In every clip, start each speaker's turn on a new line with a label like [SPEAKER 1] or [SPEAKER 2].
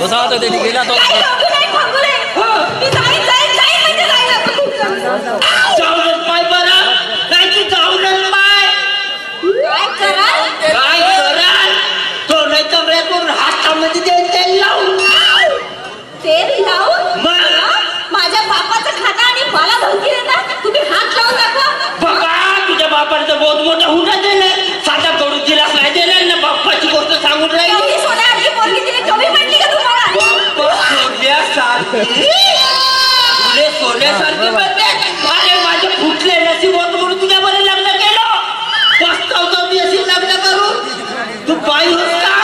[SPEAKER 1] कसा होता त्यांनी गेला तो
[SPEAKER 2] पाय बरा काय की जाऊनच पाय काय कराल तो नाही कमऱ्यातून हातामध्ये तेल लावून
[SPEAKER 3] माझ्या बापाचं खाता आणि मला धमकी देता तुम्ही हात लावून दाखवा
[SPEAKER 2] बघा तुझ्या बापाने तर बहुत मोठा हुंडा दिलाय साधा कडू दिलास नाही दिलाय ना बाप्पाची गोष्ट सांगून राहिली
[SPEAKER 3] सोन्याची पोरगी तिने कमी पडली का तुम्हाला
[SPEAKER 2] बाप्पा सोन्यासारखी तुले सोन्यासारखी म्हणते अरे माझे फुटले नशीब होत म्हणून तुझ्यामध्ये लग्न केलं पस्तावतो मी अशी लग्न करून तू पायी होत का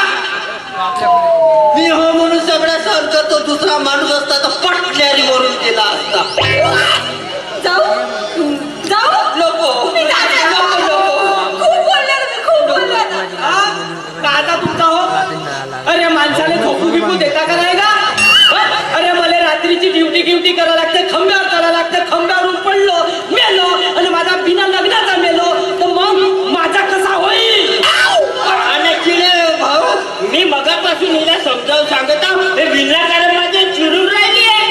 [SPEAKER 2] मी हो म्हणून सगळं सहन करतो दुसरा माणूस असता तर पटल्यारी वरून केला असता
[SPEAKER 3] जाऊ
[SPEAKER 2] नको
[SPEAKER 3] खूप बोलले
[SPEAKER 4] आता तुमचा हो अरे माणसाने झोपू बिपू देता का नाही का अरे मला रात्रीची ड्युटी करावं लागते खंब्यावर करावं लागतं खंब्यावरून पडलो मेलो आणि माझा बिना लग्नाचा मेलो तर मग माझा कसा होईल
[SPEAKER 2] भाऊ मी मगापासून हिला समजावून सांगत आहो हे विनाकारण माझे चिरून राहिली आहे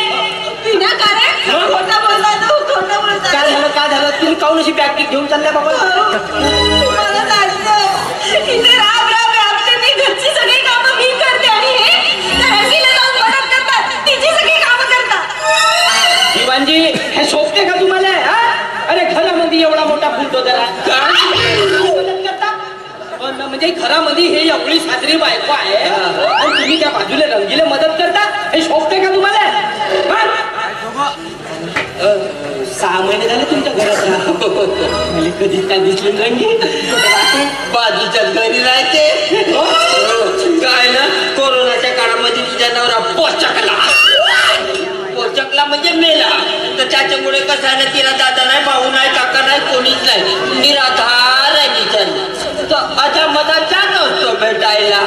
[SPEAKER 3] विनाकारण खोटा बोलताय
[SPEAKER 4] काय झालं तुम्ही काऊन अशी बॅग घेऊन चालल्या बाबा
[SPEAKER 3] तुम्हाला जाणतं इथे राब मी घरची सगळी कामं मी करते आणि हे तहसीलला जाऊन मदत करतात तिची सगळी कामं करतात
[SPEAKER 4] दिवाणजी हे शोभते का तुम्हाला अरे घरामध्ये एवढा मोठा बुलडोझर आहे मदत करता म्हणजे घरामध्ये हे एवढी साजरी बायको आहे आणि तुम्ही त्या बाजूला रंगीला मदत करता हे शोभते का तुम्हाला 6 महिने झाले तुमच्या घरात मला कधीच काय दिसले रंगी
[SPEAKER 2] बाजूच्या घरी राहते काय ना कोरोनाच्या काळामध्ये तुझ्या नवरा पोचकला म्हणजे मेला तर त्याच्यामुळे कसं आहे ना तिला दादा नाही भाऊ नाही काका नाही कोणीच नाही निराधार आहे बिचारी तर अशा मधात जात असतो भेटायला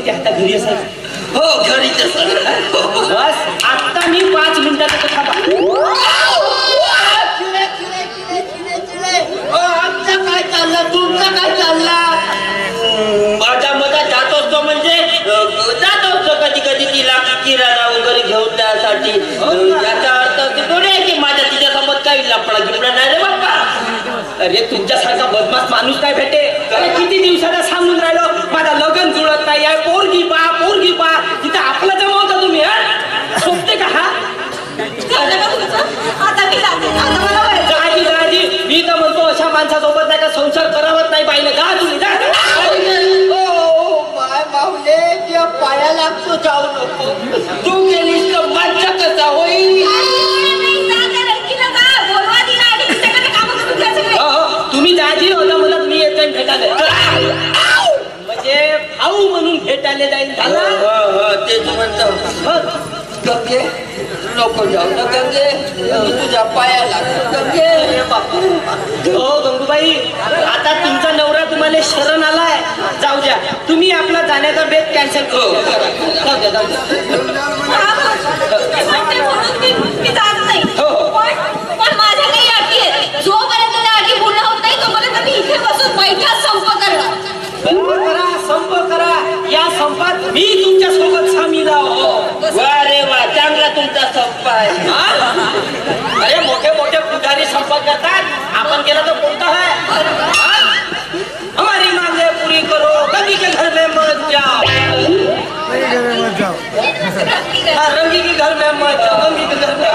[SPEAKER 4] आता घरी असायचं
[SPEAKER 2] हो घरीच
[SPEAKER 4] बस आता मी 5 मिनिटाचा थांबा
[SPEAKER 2] आमचा काय चालला तुमचा काय चालला माझ्या मधात जात असतो म्हणजे जात असतो कधी कधी तिला किराणा वगैरे घेऊन त्यासाठी याचा अर्थ थोडे आहे की माझ्या तिच्यासोबत काही लपडा गिपडा नाही रे बाप्पा
[SPEAKER 4] अरे तुमच्यासारखा बदमाश माणूस काय भेटे अरे किती दिवसाला सांगून राहिलो माझा लग्न जुळत नाही आहे पोरगी पा तिथं आपला जमावता तुम्ही सोपते का हा
[SPEAKER 3] आता मी जाते
[SPEAKER 4] दाजी मी तर म्हणतो अशा माणसासोबत नाही का संसार करावाच नाही पाहिजे का तुम्ही
[SPEAKER 2] मावले त्या पाया लागतो जाऊ नको तू गेलीस तर माझ्या कसा होईल
[SPEAKER 4] तुम्ही दाजी होता म्हणत मी येत भेटायला म्हणजे भाऊ म्हणून भेटायला जाईल झाला
[SPEAKER 2] तेच म्हणतो गंगे नको जाऊ ना गंगे तुझ्या पाया लागतो गंगे बापू
[SPEAKER 4] हो गंगूबाई आता तुमचा नवरा तुम्हाला शरण आलाय जाऊ द्या तुम्ही आपला जाण्याचा बेत कॅन्सल करू जाऊ द्या
[SPEAKER 3] मी जात नाही पण माझ्या काही अटी आहेत जोपर्यंत त्या अटी पूर्ण होत नाही तोपर्यंत मी इथे बसून बैठा संप करणार
[SPEAKER 4] संप करा या संपात मी तुमच्या सोबत सामील आहो
[SPEAKER 2] वा रे वा चांगला तुमचा संप आहे
[SPEAKER 4] अरे मोठे पुजारी संप करतात आपण केला तर कोणता है हमारी मांगे पूरी करो कभी के घर में मत जाओ रंगी के घर में मत जाओ रंगी के घर में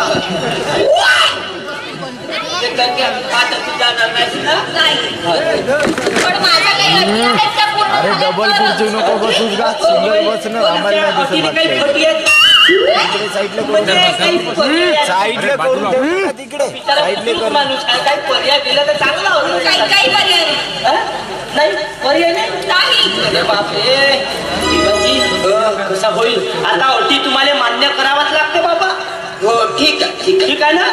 [SPEAKER 3] पण माझ्या काही अटी आहेत त्या पूर्ण
[SPEAKER 5] अरे डबल खुर्ची नको बसूच का सिंगल बसणं आम्हाला नाही साईडला करून तिकडे साईडला
[SPEAKER 4] माणूस काही पर्याय दिला तर चांगला होता
[SPEAKER 3] काही पर्याय
[SPEAKER 4] नाही पर्याय नाही बापरे कसा होईल आता अटी तुम्हाला मान्य करावाच लागते बाबा
[SPEAKER 2] हो ठीक आहे
[SPEAKER 4] ना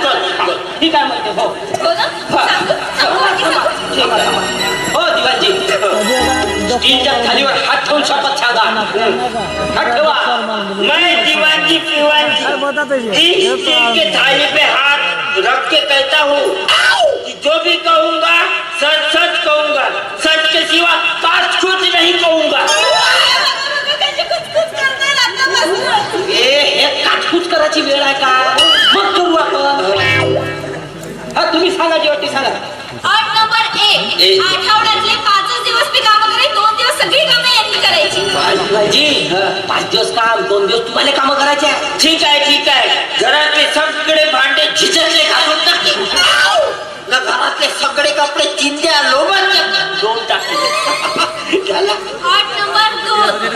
[SPEAKER 4] ठीक आहे म्हणते हो दिवाजी स्टीलच्या थालीवर हात ठेवून शपथ सांगा हात ठेवा
[SPEAKER 2] मैं दीवानजी स्टील के थाली पे हाथ रख के कहता हूँ कि जो भी कहूँगा सच सच कहूंगा, सच के सिवा काच कुछ नहीं कहूंगा.
[SPEAKER 4] हे काटकुच करायची वेळ आहे का? मग करू आपण. हा तुम्ही सांगा जेवटी सांगा.
[SPEAKER 3] अट नंबर 1, आठवड्यातले 5 दिवस मी काम करायची, 2 दिवस सगळी कामं यांनी करायची.
[SPEAKER 4] जी 5 दिवस काम, 2 दिवस तुम्हाला कामं करायचे.
[SPEAKER 2] ठीक आहे ठीक आहे. घरातले सगळे भांडे झिजले घासून टाकले, ना घरातले सगळे कपडे चिंध्या लोबांच्या धुवून टाकले. झालं.
[SPEAKER 3] अट नंबर 2,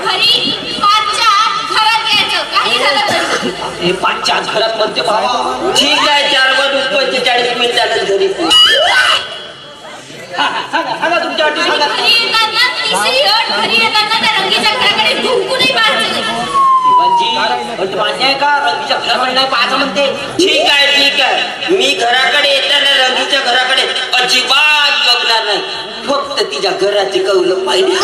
[SPEAKER 3] घरी 5च्या आत घरात यायचं, काही झालं तरी.
[SPEAKER 4] हे 5च्या आत घरात म्हणते बाबा.
[SPEAKER 2] ठीक आहे. 4 वाजून 45 मिनिटातच घरी पोहोच.
[SPEAKER 4] सांगा तुमच्या अटी सांगा.
[SPEAKER 3] घरी येताना तिसरी अट, घरी येताना त्या रंगीच्या घराकडे ढुंकूनही पाहायचं नाही.
[SPEAKER 4] शिवाजी मान्य आहे का? रंगीच्या घराकडे नाही पाहायचं म्हणते.
[SPEAKER 2] ठीक आहे ठीक आहे. मी घराकडे येताना रंगीच्या घराकडे अजिबात बघणार नाही. फक्त तिच्या घराची कौलं पाहिजे.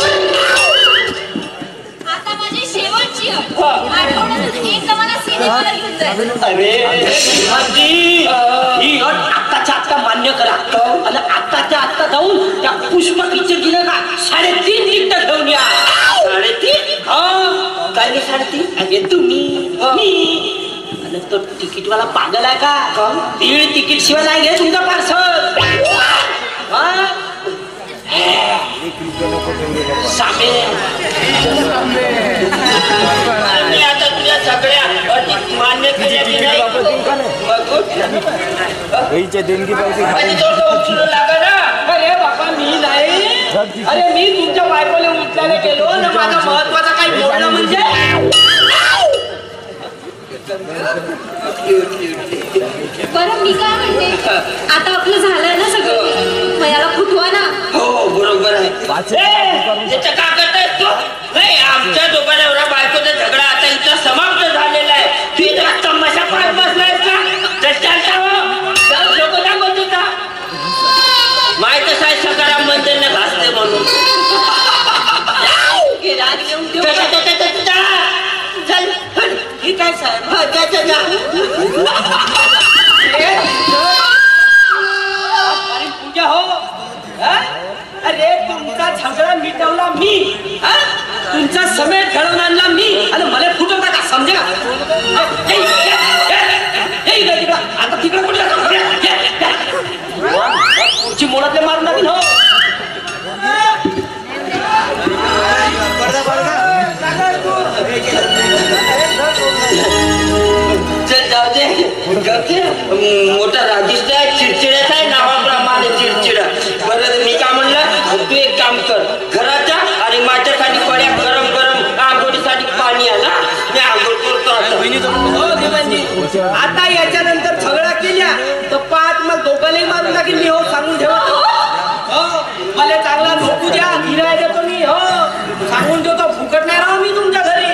[SPEAKER 3] आता माझी शेवटची अट, आठवड्यातून एक जमाना सिनेमाला घेऊन जायचं.
[SPEAKER 4] अरे शिवाजी, ही अट आत्ताच्या आत्ता मान्य करा आणि आत्ताच्या आत्ता जाऊन त्या पुष्पा पिक्चर गेलं का 3.5 तिकीट घेऊन या.
[SPEAKER 2] 3.5?
[SPEAKER 4] हा काय नाही 3.5? अरे तुम्ही मी आणि तो तिकीटवाला पागल आहे का? 1.5 तिकीट शिवाय नाही घे तुमचा पार्सल.
[SPEAKER 2] मी आता तुझ्या सगळ्या अटी मान्य केल्या की नाही?
[SPEAKER 5] देणगी पाहिजे.
[SPEAKER 2] माझी थोडं उचलू लागा ना.
[SPEAKER 4] अरे बाबा मी नाही. अरे मी तुमच्या बायकोला उचलायला गेलो ना, माझा महत्वाचा काही बोलणं म्हणजे.
[SPEAKER 3] बरं मी काय म्हणते, आता आपलं झालंय ना सगळं, मग याला फुटवा ना.
[SPEAKER 2] हो बरोबर आहे. याचं का करतायस तू? नाही, आमच्या दोघांना बायकोचा झगडा आता इथं समाप्त झालेला आहे. तू इथं तमाशा पाहत बसलायस का? लोक दाखवत होता माहितच आहे सकाराम मंदिरने घासते म्हणून.
[SPEAKER 4] ही काय साहेब? पूजा हो. अरे तुमचा झगडा मिटवला मी, तुमचा समेट घडवून आणला मी आणि मला फुटवता का? समजे का? आता तिकडे कुठे पुढची मोडातले मारून टाकीन हो.
[SPEAKER 2] जाऊ दे. मोठा रागिष्ट आहे, चिडचिड्याचा आहे, नावाप्रमाणे चिडचिड. बरं मी काय म्हणलं, तू एक काम कर, घराच्या आणि माझ्यासाठी पड्या गरम गरम आंघोळीसाठी पाणी आला, मी आंघोळ करतो.
[SPEAKER 4] आता याच्यानंतर झगडा केल्या तर 5 मग दोघांनाही मारून टाकीन मी हो, सांगून ठेवा. मला चांगला झोपू द्या, किराया देतो मी हो, सांगून देतो. फुकट नाही राहू मी तुमच्या घरी.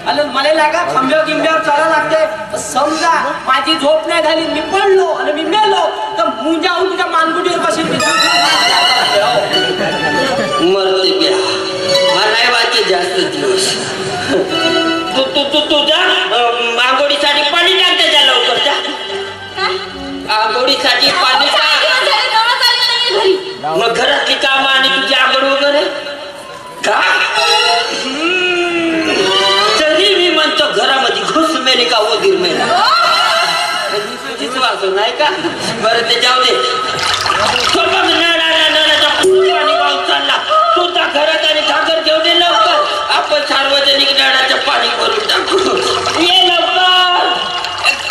[SPEAKER 4] आणि मला लागा खांब्यावर गिंब्यावर चालायला लागते. समजा माझी झोप नाही झाली, मी पडलो आणि मी मेलो तर मुंजा होऊन तुझ्या मानगुटीवर बसेल.
[SPEAKER 2] मरते ब्या मला वाटते जास्त दिवस. तुझ्या आंघोळीसाठी पाणी टाक, त्याच्या लवकर जा. आंघोळीसाठी पाणी टाक. मग घरातली कामं आणि तुझी आंघोळ वगैरे का? तरी मी म्हणतो घरामध्ये घुस मेले का वगैरे मेला तुझीच वाचू नाही का? बरं ते जाऊ दे. पाणी वाहून चालला तुझा घरात आणि घागर घेऊन ये लवकर. आपण सार्वजनिक नळाचं पाणी भरून टाकू. ये लवकर.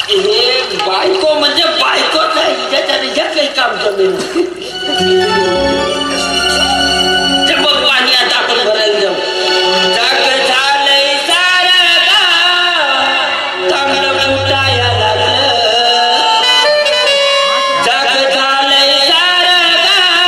[SPEAKER 2] हे बायको म्हणजे बायकोच आहे, हिच्याच्याने ज्या काही काम जमेल. बघ पाणी आता आपण भरायला जाऊ. जग झालंय सारं गाव, चांगलं फुटायला लागलं. जग झालंय सारं गाव,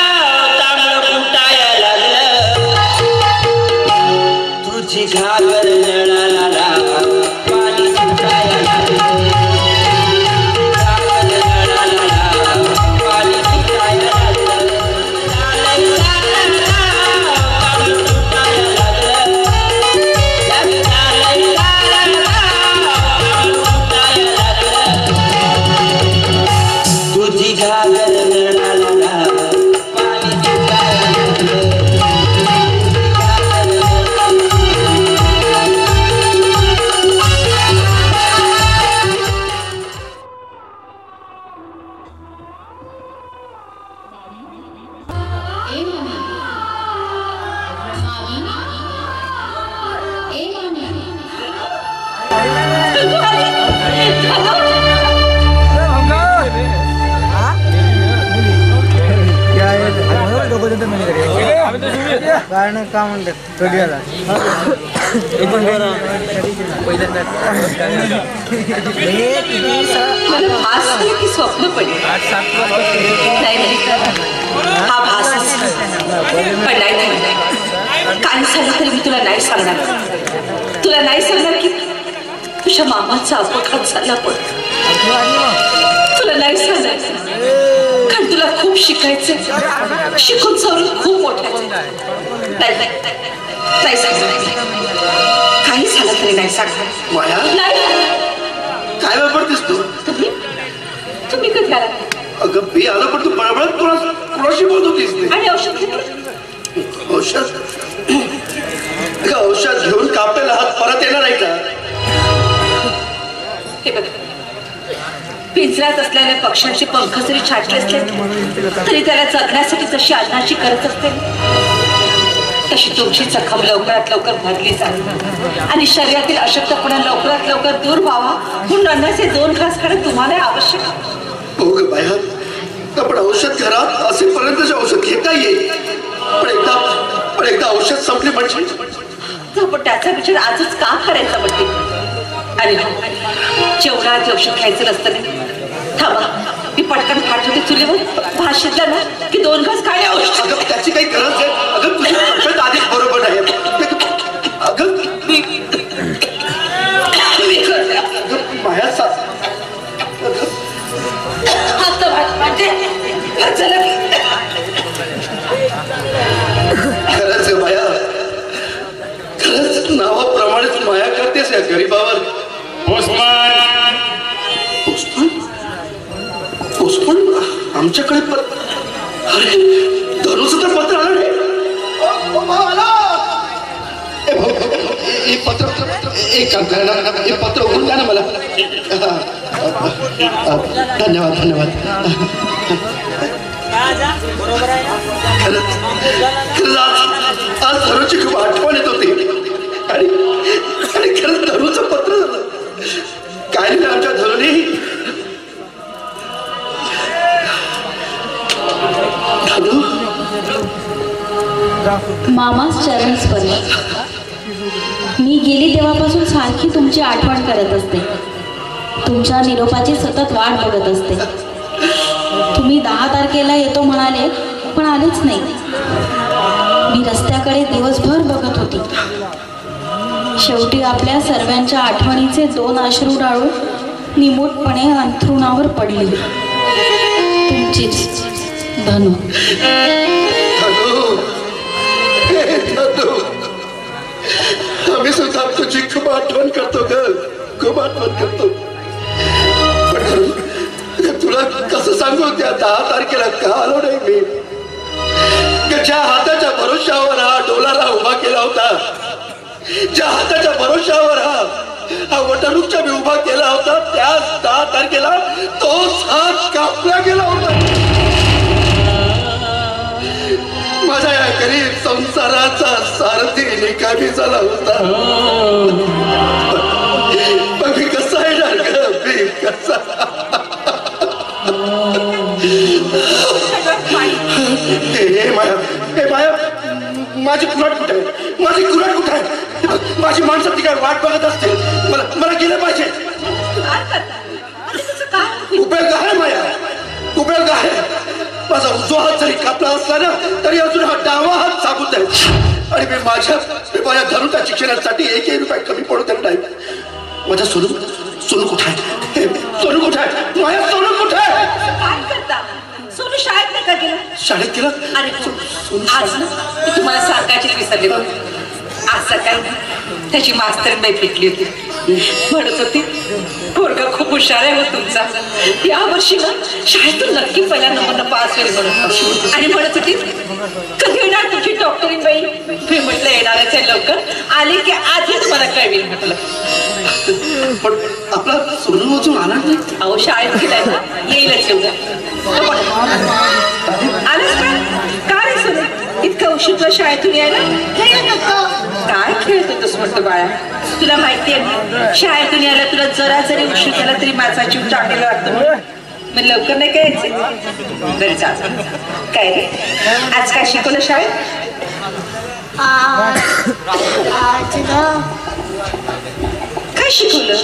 [SPEAKER 5] कारण का म्हणतात कधी आला
[SPEAKER 3] मला भास नाही की स्वप्न पडले नाही हा भास पण नाही काही झालं तरी मी तुला नाही सांगणार की तुझ्या मामाचा अपघात झाला पण तुला नाही सांगायचं कारण तुला खूप शिकायचं शिकून सवरून खूप मोठं नाही सांगणार काही झालं तरी नाही सांगणार
[SPEAKER 1] माया काय वापरतेस तू
[SPEAKER 3] तुम्ही कधी आला
[SPEAKER 1] अगं मी आलो पण तू बळबळत कोणाशी बोलत होतीस
[SPEAKER 3] आणि औषध
[SPEAKER 1] औषध घेऊन कापेला हात परत येणार आहे का
[SPEAKER 3] हे बघ पिंजऱ्यात असलेल्या पक्ष्यांचे पंख जरी छाटले असले तरी त्याला जगण्यासाठी जशी अन्नाची गरज असते तशी तुमची जखम लवकरात लवकर भरली जाईल आणि शरीरातील अशक्तपणा लवकरात लवकर दूर व्हावा म्हणून अन्नाचे 2 घास खाणे तुम्हाला आवश्यक
[SPEAKER 1] हो ग बाया पण औषध घरात असेपर्यंतचे औषध घेता येईल पण एकदा औषध संपले म्हणजे
[SPEAKER 3] पण त्याचा विचार आजच का करायचा म्हणते अरे जेवणात औषध घ्यायचं नसतं नाही थांबा मी पटकन पाठवते चुलीवर भात शिजला ना की 2 घास काय औषध
[SPEAKER 1] अगं त्याची काही गरज आहे अगं तुझी तब्येत आधीच बरोबर आहे अगं माया खरंच माया खरंच नावाप्रमाणेच माया करतेस या गरीबावर पोस्टमन आमच्याकडे अरे धनुचं तर पत्र आलं हे पत्र एक काम करा ना हे पत्र उघडून द्या ना मला धन्यवाद आज धनुची खूप आठवण येत होती आणि खरंच धनुचं पत्र झालं काय नाही आमच्या धनुनी
[SPEAKER 6] मामाच चरण स्पर्श मी गेली तेव्हापासून सारखी तुमची आठवण करत असते तुमच्या निरोपाची सतत वाट बघत असते तुम्ही 10 तारखेला येतो म्हणाले पण आलेच नाही मी रस्त्याकडे दिवसभर बघत होती शेवटी आपल्या सर्वांच्या आठवणीचे 2 अश्रू डाळून निमूटपणे अंथरुणावर पडली तुमचीच धनु
[SPEAKER 1] आम्ही सुद्धा तुझी खूप आठवण करतो ग खूप आठवण करतो पण तुला कसं सांगू त्या 10 तारखेला का आलो नाही मी ज्या हाताच्या भरोशावर हा डोलारा उभा केला होता ज्या हाताच्या भरोशावर हा वटणूकच्या मी उभा केला होता त्याच 10 तारखेला तोच हात कापला गेला होता माझ्या या गरीब संसाराचा सारथी निकामी झाला होता मग मी कसा येणार ग मी कसा हे माया माझी कुराट कुठे आहे माझी माणसं ती काय वाट बघत असते मला गेलं पाहिजे उपयोग आहे माया उपयोग आहे माझा उजवा हात जरी कापला असला ना तरी अजून हा डावा हात साबूत आहे आणि मी माझ्या धनुच्या शिक्षणासाठी 1 रुपया कमी पडू देत नाही माझ्या सोनू कुठे आहे माया सोनू कुठे आहे
[SPEAKER 3] काय करता सोनू शाळेत नाही का गेला
[SPEAKER 1] शाळेत गेला
[SPEAKER 3] अरे आज ना मी तुम्हाला सांगायचीच विसरले बघ आज सकाळी त्याची मास्तरबाई भेटली होती म्हणत होती पोरगा खूप हुशार आहे हो तुमचा या वर्षी ना शाळेतून नक्की पहिला नंबर पास होईल म्हणून आणि म्हणत होती कधी येणार तुमची डॉक्टरीन बाई मी म्हटलं येणारच आहे लवकर आली की आधी तुम्हाला कळवेल म्हटलं
[SPEAKER 1] पण आपला सोनू अजून आला नाही
[SPEAKER 3] अहो शाळेत गेलाय ना येईलच येऊ आलंच का रे सोनू इतका उशीर शाळेतून यायला काय खेळत होतस म्हटलं बाळा तुला माहितीये ना, शाळेतून यायला तुला जरा जरी उशीर झाला तरी माझा जीव टाकायला लागतो. मग लवकर नाही काय यायचं? बरं जा. काय रे, आज काय शिकवलं शाळेत? काय शिकवलं?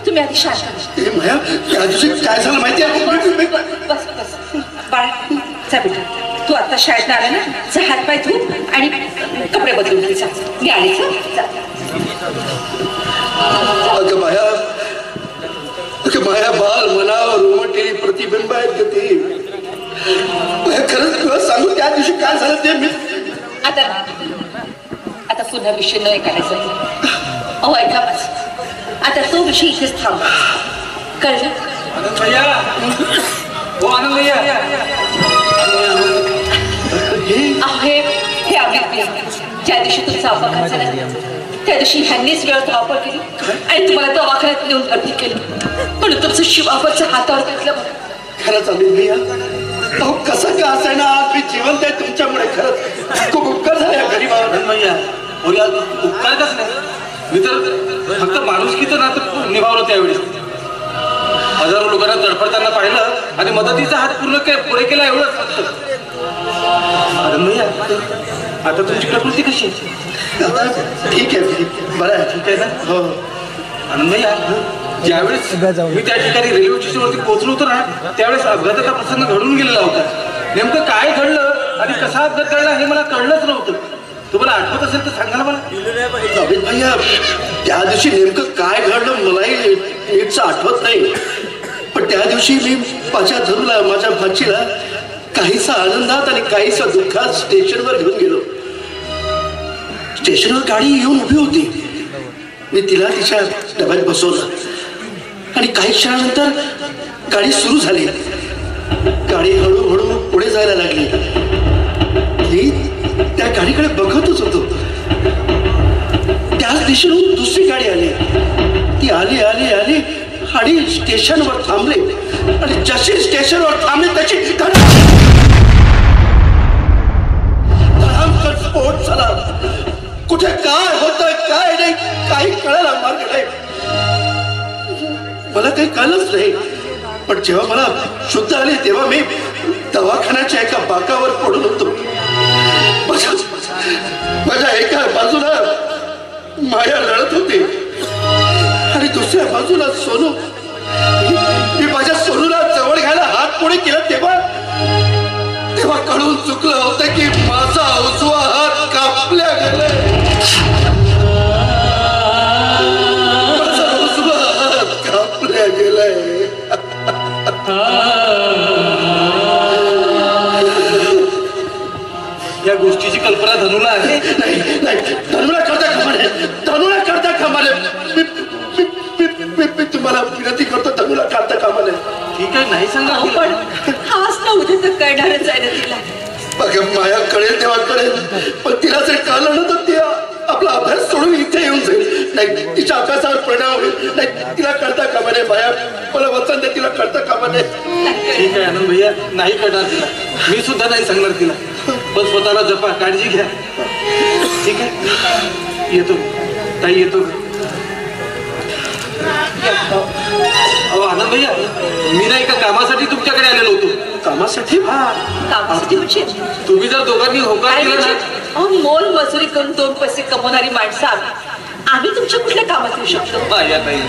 [SPEAKER 3] तुम्ही आधी शांत
[SPEAKER 1] माया त्या दिवशी काय झालं माहितीये?
[SPEAKER 3] बस बस बाळा, जा बेटा. तू आता शाळेत आला ना, जा हात पाय धू आणि कपडे बदलून घे. जा, मी आली. जा.
[SPEAKER 1] अगं माया बाल मनावर उमटलेली प्रतिबिंब आहेत का ती? खरंच तुला सांगू त्या दिवशी काय झालं ते मी
[SPEAKER 3] आता पुन्हा विषय नाही काढायचा. अहो ऐका माझ, आता तो विषय इथेच थांब. कळलं? हे आम्ही ज्या दिवशी तुमचा अपघात झाला त्या दिवशी ह्यांनीच वेळ धावपळ केली आणि तुम्हाला दवाखान्यात नेऊन भरती केली. म्हणून तुमचं शिवापरचं हातावर घेतलं.
[SPEAKER 1] खरंच आम्ही भैया, अहो कसं का असाय ना, आज मी जिवंत आहे तुमच्यामुळे. खरंच खूप उपकार झाले गरीबावर.
[SPEAKER 7] भैया उपकार कस नाही, मी तर फक्त माणुसकीचं नातं निभावलं त्यावेळेस. हजारो लोकांना तडफडताना पाहिलं आणि मदतीचा हात पूर्ण पुढे केला एवढंच फक्त. भैया आता तुमची प्रकृती कशी आहे?
[SPEAKER 1] ठीक आहे, बरं आहे.
[SPEAKER 7] ठीक आहे ना?
[SPEAKER 1] हो.
[SPEAKER 7] आनंद भैया, ज्यावेळेस मी त्या ठिकाणी रेल्वे स्टेशनवरती पोहोचलो होतो ना, त्यावेळेस अपघाताचा प्रसंग घडून गेलेला होता. नेमकं काय घडलं आणि कसा अपघात घडला हे मला कळलंच नव्हतं. तुम्हाला आठवत असेल तर सांगा ना मला.
[SPEAKER 1] अमित भैया, त्या दिवशी नेमकं काय घडलं मलाही नीटचं आठवत नाही. पण त्या दिवशी मी माझ्या धरूला, माझ्या भाचीला काहीसा आनंदात आणि काहीसा दुःखात स्टेशनवर घेऊन गेलो. स्टेशनवर गाडी येऊन उभी होती. मी तिला तिच्या डब्यात बसवलं आणि काही क्षणानंतर गाडी सुरू झाली. गाडी हळूहळू पुढे जायला लागली. मी त्या गाडीकडे बघतच होतो. त्याच दिशेने दुसरी गाडी आली. ती आली आली आली आणि स्टेशनवर थांबले आणि जशी स्टेशनवर थांबले त्याची स्फोट झाला. कुठे काय होतं काय नाही काही कळायला मार्ग नाही. मला काही कळलंच नाही. पण जेव्हा मला शुद्ध आले तेव्हा मी दवाखान्याच्या एका बाकावर पडून होतो. माझ्या एका बाजूला माया रडत होती आणि दुसऱ्या बाजूला सोनू. मी माझ्या सोनूला जवळ घ्यायला हात पुढे केला तेव्हा कळून चुकलं होतं की माझा उजवा हात कापल्या गेलाय. माझा उजवा हात कापल्या गेलाय.
[SPEAKER 7] या गोष्टीची कल्पना धनुला आहे?
[SPEAKER 1] नाही, धनुला करता कामा नये. धनुला करता कामा नये. मी तुम्हाला विनंती करतो, धनुला करता कामा नये.
[SPEAKER 7] ठीक आहे, नाही सांगा.
[SPEAKER 3] पण हाच ना उद्या तर कळणारच आहे ना तिला.
[SPEAKER 1] बघा माया कळेल तेव्हा कळेल. पण तिला जर कळलं ना तर ती आपला अभ्यास सोडून इथे येऊन जाईल. नाही, तिच्या अभ्यासावर परिणाम होईल. नाही, तिला कळता कामा नये. माया मला वचन दे, तिला कळता कामा नये.
[SPEAKER 7] ठीक आहे आनंद भैया, नाही करणार तिला. मी सुद्धा नाही सांगणार तिला. पण स्वतःला जपा, काळजी घ्या. ठीक आहे, येतो ताई, येतो. अहो आनंद भैया, मी नाही का कामासाठी तुमच्याकडे आलेलो होतो.
[SPEAKER 1] कामासाठी?
[SPEAKER 3] कामासाठी म्हणजे
[SPEAKER 7] तुम्ही जर दोघांनी होकार केला ना.
[SPEAKER 3] अहो मोल मजुरी करून 2 पैसे कमवणारी माणसं आम्ही तुमच्या कुठल्या कामात येऊ शकतो?
[SPEAKER 7] या ताई,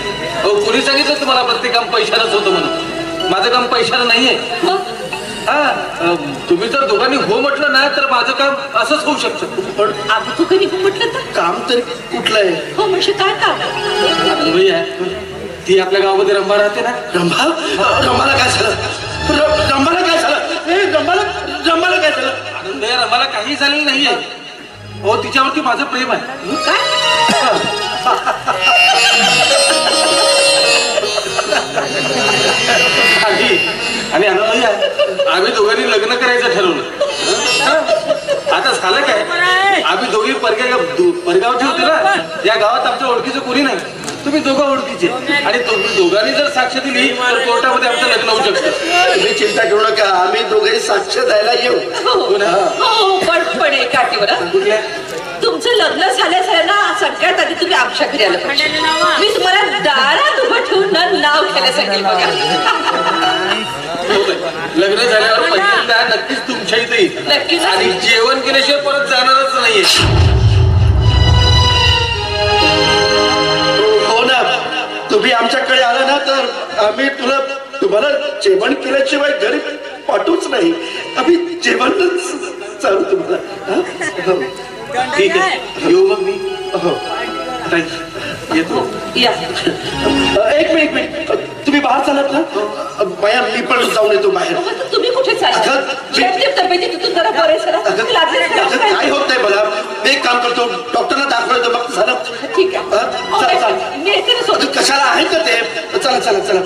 [SPEAKER 7] अहो कोणी सांगितलं तुम्हाला प्रत्येक काम पैशानंच होतं म्हणून? माझं काम पैशानं नाहीये.
[SPEAKER 3] मग
[SPEAKER 7] तुम्ही जर दोघांनी हो म्हटलं ना तर माझं काम असंच होऊ शकतं.
[SPEAKER 1] पण
[SPEAKER 3] आम्ही तू कधी म्हटलं तर
[SPEAKER 1] काम तरी कुठलं आहे?
[SPEAKER 3] हो म्हणजे काय काम?
[SPEAKER 7] भैया, ती आपल्या गावामध्ये रंभा राहते ना.
[SPEAKER 1] रंभा? रंभाला काय झालं? रंभाला काय झालं? रंभाला काय झालं?
[SPEAKER 7] आनंद भैया, रंभाला काही झालेलं नाहीये. हो, तिच्यावरती माझं प्रेम आहे.
[SPEAKER 3] काय?
[SPEAKER 7] आणि आनंद भैया, आम्ही दोघांनी लग्न करायचं ठरवलं. आता झालं काय, आम्ही दोघी परगावची होती ना. या गावात आमच्या ओळखीचं कोणी नाही. तुम्ही दोघं ओळखीचे आणि तुम्ही दोघांनी जर साक्ष दिली तर कोर्टामध्ये आमचं लग्न होऊ शकतं.
[SPEAKER 1] तुम्ही चिंता करू नका, आम्ही दोघे साक्ष द्यायला येऊ.
[SPEAKER 3] पण एका अटीवर
[SPEAKER 7] कुठल्या?
[SPEAKER 3] तुमचं लग्न झाल्यास ना सगळ्यात आधी तुम्ही आमच्या घरी आलं पाहिजे. मी तुम्हाला दारात उभं ठेवून नाव घ्यायला सांगेल बघा.
[SPEAKER 7] लग्न झाल्यावर पहिल्यांदा नक्कीच तुमच्या इथे येईल.
[SPEAKER 3] नक्कीच.
[SPEAKER 7] आणि जेवण केल्याशिवाय परत जाणारच नाहीये.
[SPEAKER 1] हो ना, तुम्ही आमच्याकडे आला ना तर आम्ही तुम्हाला जेवण केल्याशिवाय घरी पाठवूच नाही. आम्ही जेवणच चालू तुम्हाला.
[SPEAKER 7] ठीक आहे, येऊ मग मी.
[SPEAKER 1] हो
[SPEAKER 7] येतो.
[SPEAKER 3] या
[SPEAKER 1] एक मिनिट, तुम्ही बाहेर चालत ना? बाया मी पण जाऊन येतो बाहेर.
[SPEAKER 3] तुम्ही कुठे तब्येतीतून जरा बरे
[SPEAKER 1] काय होत नाही मला. मी एक काम करतो, डॉक्टरला दाखवतो मग झालं.
[SPEAKER 3] ठीक आहे.
[SPEAKER 1] कशाला आहे का ते? चला चला चला.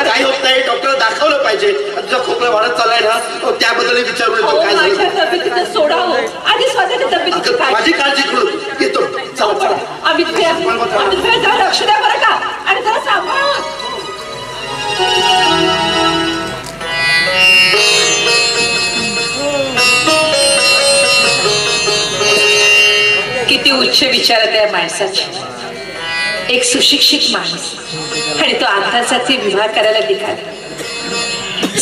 [SPEAKER 1] काही होत नाही, डॉक्टरला दाखवलं पाहिजे. तुझा खोकला वाढत चाललाय ना त्याबद्दल विचारून येतो काय झालं.
[SPEAKER 3] सोडावं आधी स्वतःच्या तब्येतीची
[SPEAKER 1] माझी काळजी करू येतो. चला चला.
[SPEAKER 3] आम्ही जरा लक्ष द्या बरं का आणि जरा सांभाळ. किती उच्च विचार त्या माणसाचे. एक सुशिक्षित माणूस आणि तो आंतरजातीय विवाह करायला निघाला.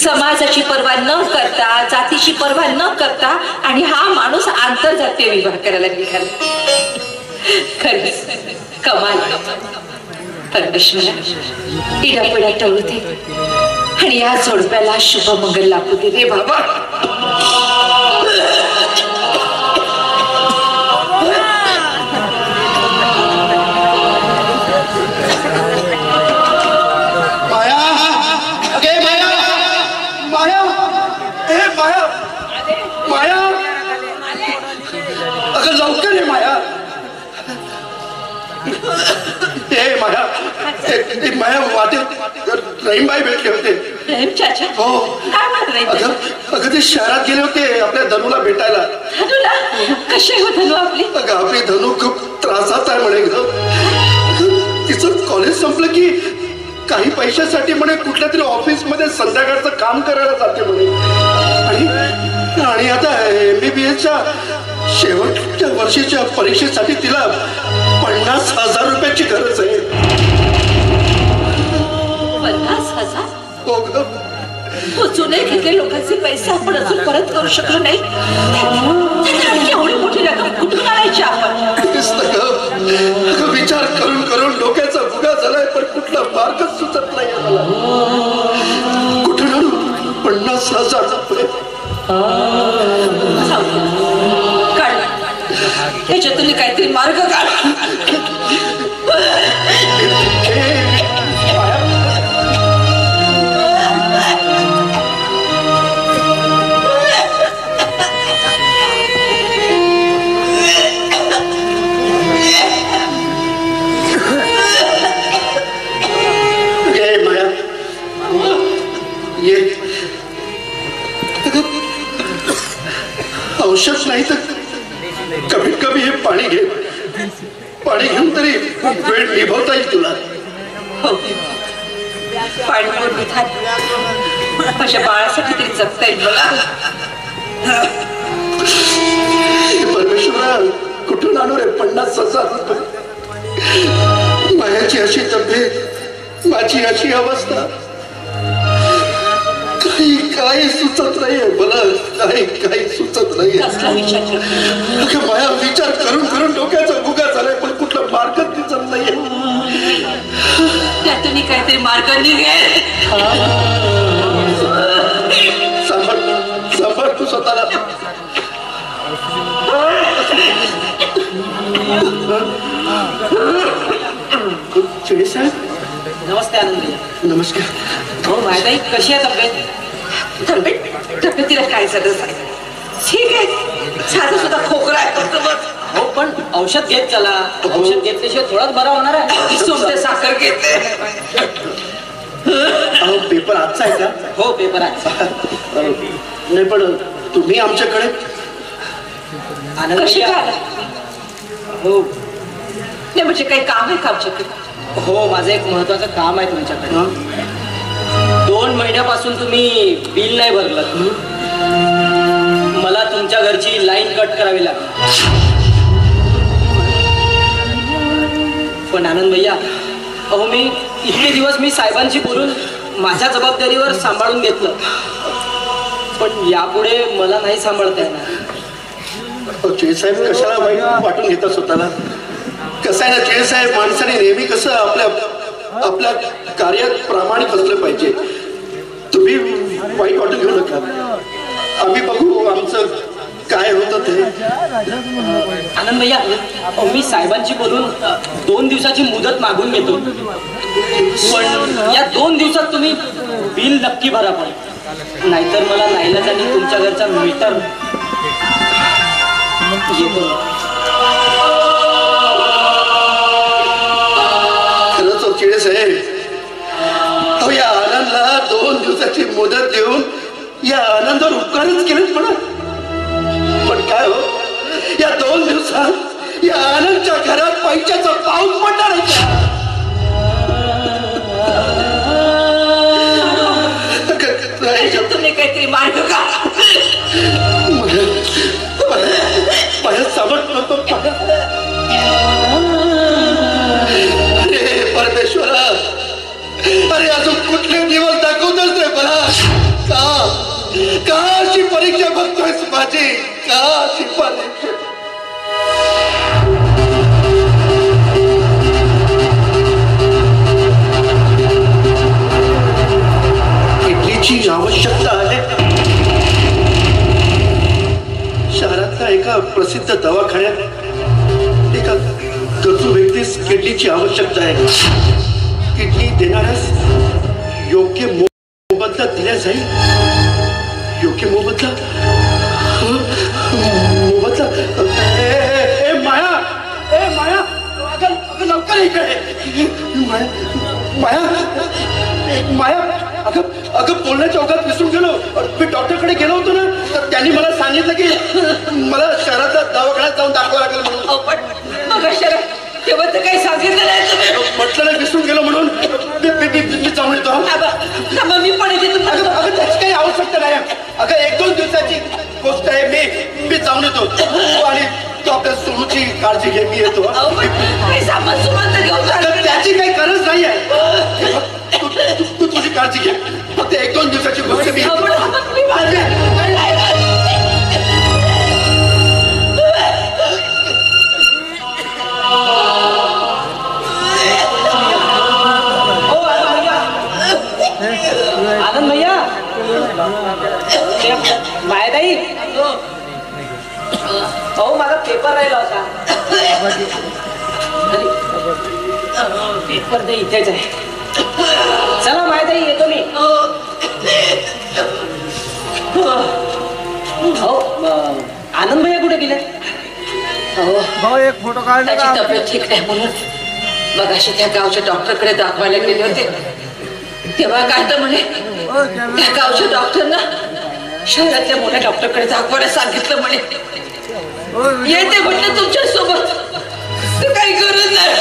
[SPEAKER 3] समाजाची पर्वा न करता, जातीची पर्वा न करता, आणि हा माणूस आंतरजातीय विवाह करायला निघाला. खरंच कमाल. परमेश्वरा इडापिडा टळू दे आणि या जोडप्याला शुभमंगल लाभू दे रे बाबा.
[SPEAKER 1] माया वाटेत रहीमबाई भेटले होते. हो अगं ते शहरात गेले होते आपल्या धनूला भेटायला.
[SPEAKER 3] कशी हो धनू आपली?
[SPEAKER 1] अगं आपली धनू खूप त्रासात आहे म्हणे. तिचं कॉलेज संपलं की काही पैशासाठी म्हणे कुठल्या तरी ऑफिस मध्ये संध्याकाळचं काम करायला जाते म्हणे. आणि आता MBBSच्या शेवटच्या वर्षीच्या परीक्षेसाठी तिला 50,000 रुपयाची गरज आहे.
[SPEAKER 3] 50,000?
[SPEAKER 1] हो ग.
[SPEAKER 3] जुने घेतले लोकांचे पैसे आपण अजून परत करू शकलो नाही. एवढी मोठी रक्कम कुठून आणायची आपण?
[SPEAKER 1] विचार करून करून डोक्याचा भुगा झालाय पण कुठला मार्गच सुचत नाही मला. कुठून आणू 50,000 रुपये?
[SPEAKER 3] ह्याच्यातून काहीतरी मार्ग काढ.
[SPEAKER 1] औषध नाही तर कमीत कमी हे पाणी घे. पाणी घेऊन तरी वेळ निभवता येईल तुला.
[SPEAKER 3] पाणी माझ्या बाळासाठी तरी जगता येईल मला.
[SPEAKER 1] परमेश्वरा कुठून आणू रे 50,000 रुपये? माझ्याची अशी तब्येत, माझी अशी अवस्था, काही सुचत नाहीये मला. काही सुचत नाहीये. माया विचार करून करून डोक्याचा भुगा झालाय पण कुठला मार्गच दिसत नाहीये.
[SPEAKER 3] त्यातून काहीतरी मार्ग निघेल.
[SPEAKER 1] सांभाळ तू स्वतःला. चिडे साहेब
[SPEAKER 4] नमस्ते. आनंदी
[SPEAKER 1] नमस्कार.
[SPEAKER 4] हो मायताई कशी आहे तब्येत?
[SPEAKER 3] तब्येतीला काय झालं? ठीक आहे. साधा सुद्धा खोकला आहे.
[SPEAKER 4] हो पण औषध घेत चला. औषध घेतल्याशिवाय थोडाच बरा होणार आहे.
[SPEAKER 3] सोमते साखर घेते.
[SPEAKER 1] पेपर आजचा आहे का?
[SPEAKER 4] हो पेपर आहे.
[SPEAKER 1] नाही पण तुम्ही आमच्याकडे
[SPEAKER 4] आनंद
[SPEAKER 3] कशी काय?
[SPEAKER 4] हो
[SPEAKER 3] नाही म्हणजे काही काम आहे का आमच्याकडे?
[SPEAKER 4] हो, माझं एक महत्वाचं काम आहे तुमच्याकडे. 2 महिन्यापासून तुम्ही बिल नाही भरलं. मला तुमच्या घरची लाईन कट करावी लागली. पण आनंद भैया, अहो मी इतके दिवस मी साहेबांशी बोलून माझ्या जबाबदारीवर सांभाळून घेतलं, पण यापुढे मला नाही सांभाळता येणार.
[SPEAKER 1] साहेब कशाला वाईट वाटून घेतात स्वतःला? कसं आहे ना जे साहेब, माणसाने नेहमी कसं आपल्या कार्यात प्रामाणिक असलं पाहिजे. तुम्ही वाईट वाटून घेऊ नका. आम्ही बघू आमचं काय होतं ते.
[SPEAKER 4] आनंद भैया, मी साहेबांशी बोलून 2 दिवसाची मुदत मागून घेतो, पण या 2 दिवसात तुम्ही बिल नक्की भरा. पण नाहीतर मला नाईलाजाने तुमच्या घरचा मीटर येतो.
[SPEAKER 1] खरंच चिळे साहेब, अहो या आनंदला 2 दिवसाची मुदत देऊन या आनंदावर उपकारच केलेच म्हणा. पण काय हो, या 2 दिवसात या आनंदच्या घरात पैशाचा पाऊस पडणार आहे का?
[SPEAKER 3] तुम्ही काहीतरी मार्ग का?
[SPEAKER 1] माझ्या सावट नको. अरे परमेश्वरा, अरे अजून कुठले दिवस दाखवतच रे मला. का अशी परीक्षा बघतोयस माझी? का अशी परीक्षा? किडनीची आवश्यकता आहे. शहरातल्या एका प्रसिद्ध दवाखान्यात एका गरजू व्यक्तीस किडनीची आवश्यकता आहे. किडनी देणाऱ्यास योग्य मोबदला दिला जाईल. योग्य मोबदला? मोबदला? माया, माया, अगं लवकर इकडे. माया, माया, अगं बोलण्याच्या ओघात विसरून गेलो. मी डॉक्टरकडे गेलो होतो ना, तर त्यांनी मला सांगितलं की मला शहरातल्या दवाखान्यात जाऊन दाखवावं लागेल म्हणून.
[SPEAKER 3] पण तेव्हा तर काही सांगितलं नाही.
[SPEAKER 1] म्हटलं नाही, विसरून गेलो म्हणून मी जाऊन येतो.
[SPEAKER 3] मी पण येते.
[SPEAKER 1] अगं त्याची काही आवश्यकता नाही. अगं 1-2 दिवसाची गोष्ट आहे. मी जाऊन येतो आणि तू आपल्या सोनूची काळजी घे. मी येतो.
[SPEAKER 3] सामान सुमान तर घेऊन
[SPEAKER 1] त्याची काही गरज नाही आहे. तू तुझी काळजी घे. फक्त 1-2 दिवसाची गोष्ट. मी
[SPEAKER 4] आनंद भैया, मायाताई, अहो माझा पेपर राहिला होता. पेपर ते इथेच आहे. चला मायाताई, येतो मी. हो, आनंद भैया कुठे गेले?
[SPEAKER 5] भाऊ एक फोटो काढ.
[SPEAKER 3] त्याची तब्येत ठीक नाही म्हणून मग अशी त्या गावच्या डॉक्टरकडे दाखवायला गेले होते. तेव्हा काय तर म्हणे त्या गावच्या डॉक्टरना शहरातल्या मोठ्या डॉक्टरकडे दाखवायला सांगितलं म्हणे. येते म्हटलं तुमच्या सोबत, काही गरज नाही.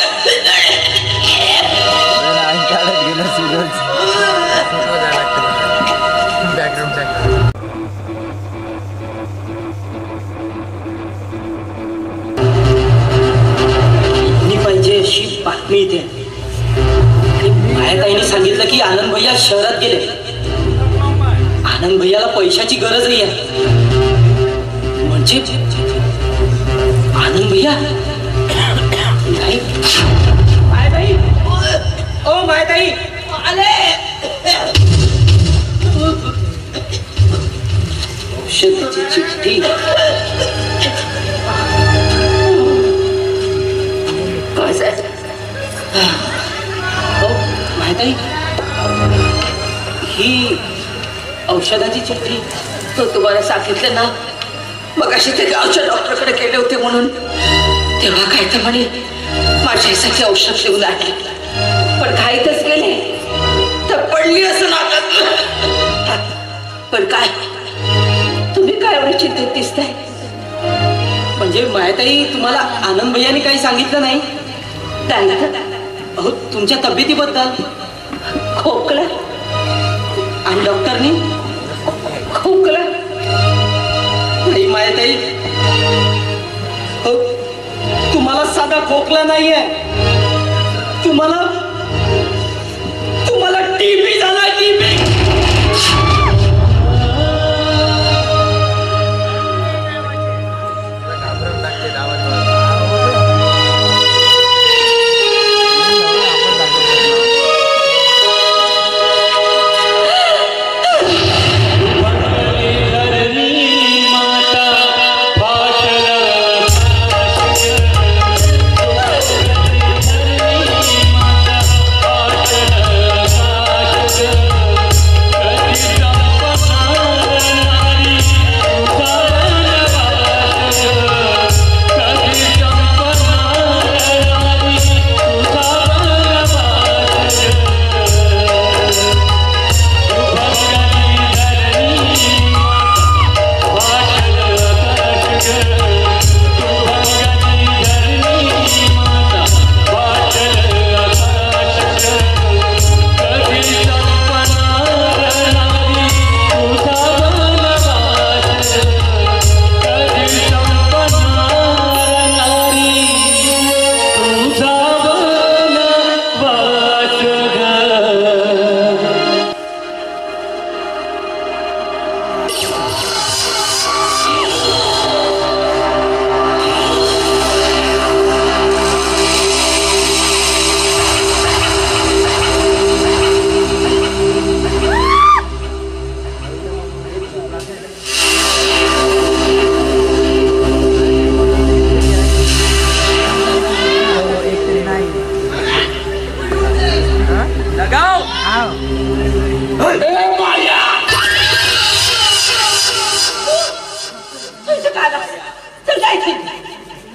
[SPEAKER 4] पाहिजे अशी बातमी इथे. मायाताईने सांगितलं की आनंद भैया शहरात गेले. आनंद भैयाला पैशाची गरज नाही आहे. म्हणजे आनंद भैया नाही. मायाताई, ओ मायाताई, आले. औषधाची चिठ्ठी. माहिती ही औषधाची चिठ्ठी.
[SPEAKER 3] तो तुम्हाला सांगितलं ना मग अशी ते गावच्या डॉक्टरकडे गेले होते म्हणून. तेव्हा काय तर म्हणे माझ्यासाठी औषध लिहून आणले. पण घाईतच गेले तर पडली असं नाटक. पण काय तुम्ही काय एवढी चिंतित दिसताय?
[SPEAKER 4] म्हणजे मायाताई तुम्हाला आनंद भैयाने काही सांगितलं नाही?
[SPEAKER 3] जायचं.
[SPEAKER 4] अहो तुमच्या तब्येतीबद्दल
[SPEAKER 3] खोकला आणि डॉक्टरनी खोकला.
[SPEAKER 4] नाही मायाताई, तुम्हाला साधा खोकला नाहीये, तुम्हाला टीबी झाला. टीबी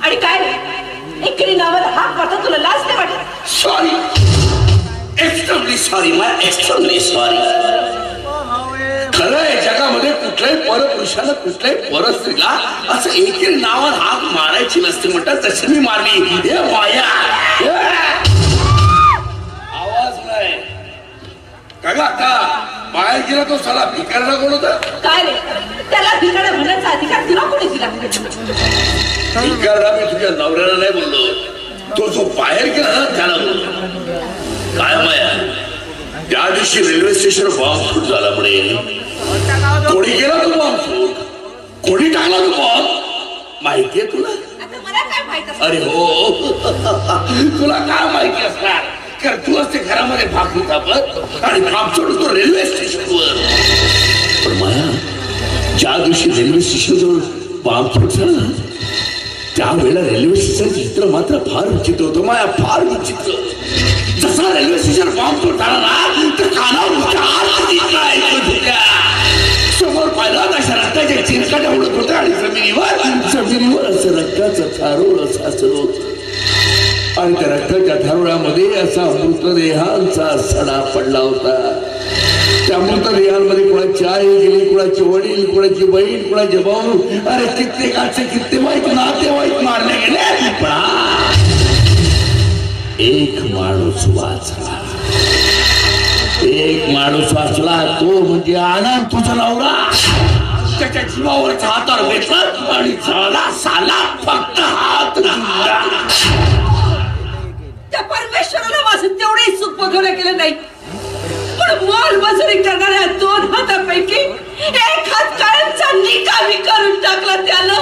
[SPEAKER 3] आणि काय एकरी नावाला हाक मारता तुला लाज नाही वाटत?
[SPEAKER 1] सॉरी, एक्स्ट्रीमली सॉरी, माय एक्स्ट्रीमली सॉरी. खरं आहे, जगामध्ये कुठल्याही परपुरुषानं कुठल्याही परस्त्रीला असं एकेरी नावावर हाक मारायची नसते म्हणतात, तशी मी मारली. हे माया आवाज नाही का बाहेर गेला तो साला भिकारला कोण होता?
[SPEAKER 3] काय रे, त्याला भिकाऱ्या म्हणण्याचा अधिकार तुला कोणी दिला?
[SPEAKER 1] भिकारला मी तुझ्या नवऱ्याला नाही बोललो, तो जो बाहेर गेला ना त्याला बोललो. काय माया, त्या दिवशी रेल्वे स्टेशन बॉम्ब झाला म्हणे. कोणी केला तो बॉम्ब? कोणी टाकला तो बॉम्ब? माहितीये तुला?
[SPEAKER 3] मला काय माहित?
[SPEAKER 1] अरे हो, तुला काय माहिती असणार? कारण तू असते घरामध्ये भाग होता आणि भाग सोडून तो रेल्वे स्टेशनवर. पण माया, ज्या दिवशी रेल्वे स्टेशनजवळ बॉम्ब फुटला ना, त्यावेळेला रेल्वे स्टेशनचं चित्र मात्र फार विचित्र होतं माया, फार विचित्र. जसा रेल्वे स्टेशन बॉम्ब फुटला ना, तर कानावर समोर पाहिला अशा रक्ताच्या चिरकाट्या उडत होत्या आणि जमिनीवर असं रक्ताचं थारोळ साचलं होतं. आणि त्या रक्ताच्या थारोळ्यामध्ये असा मृतदेहांचा सडा पडला होता. त्या मृतदेहांमध्ये कुणाची आई गेली, कुणाचे वडील, कुणाची बहीण, कुणाचे भाऊ, अरे कित्येकाचे कित्येक नातेवाईक मारले गेले. पण एक माणूस वाचला, एक माणूस वाचला, तो म्हणजे आनंद, तुझा नवरा. त्याच्या जीवावरच्या हातावर भेटला आणि झाला साला फक्त हात.
[SPEAKER 3] त्या परमेश्वराला माझं तेवढे सुख बघवलं गेलं नाही, पण मोलमजुरी करणाऱ्या 2 हातापैकी एक हात कायमचा निकामी करून टाकला त्याला.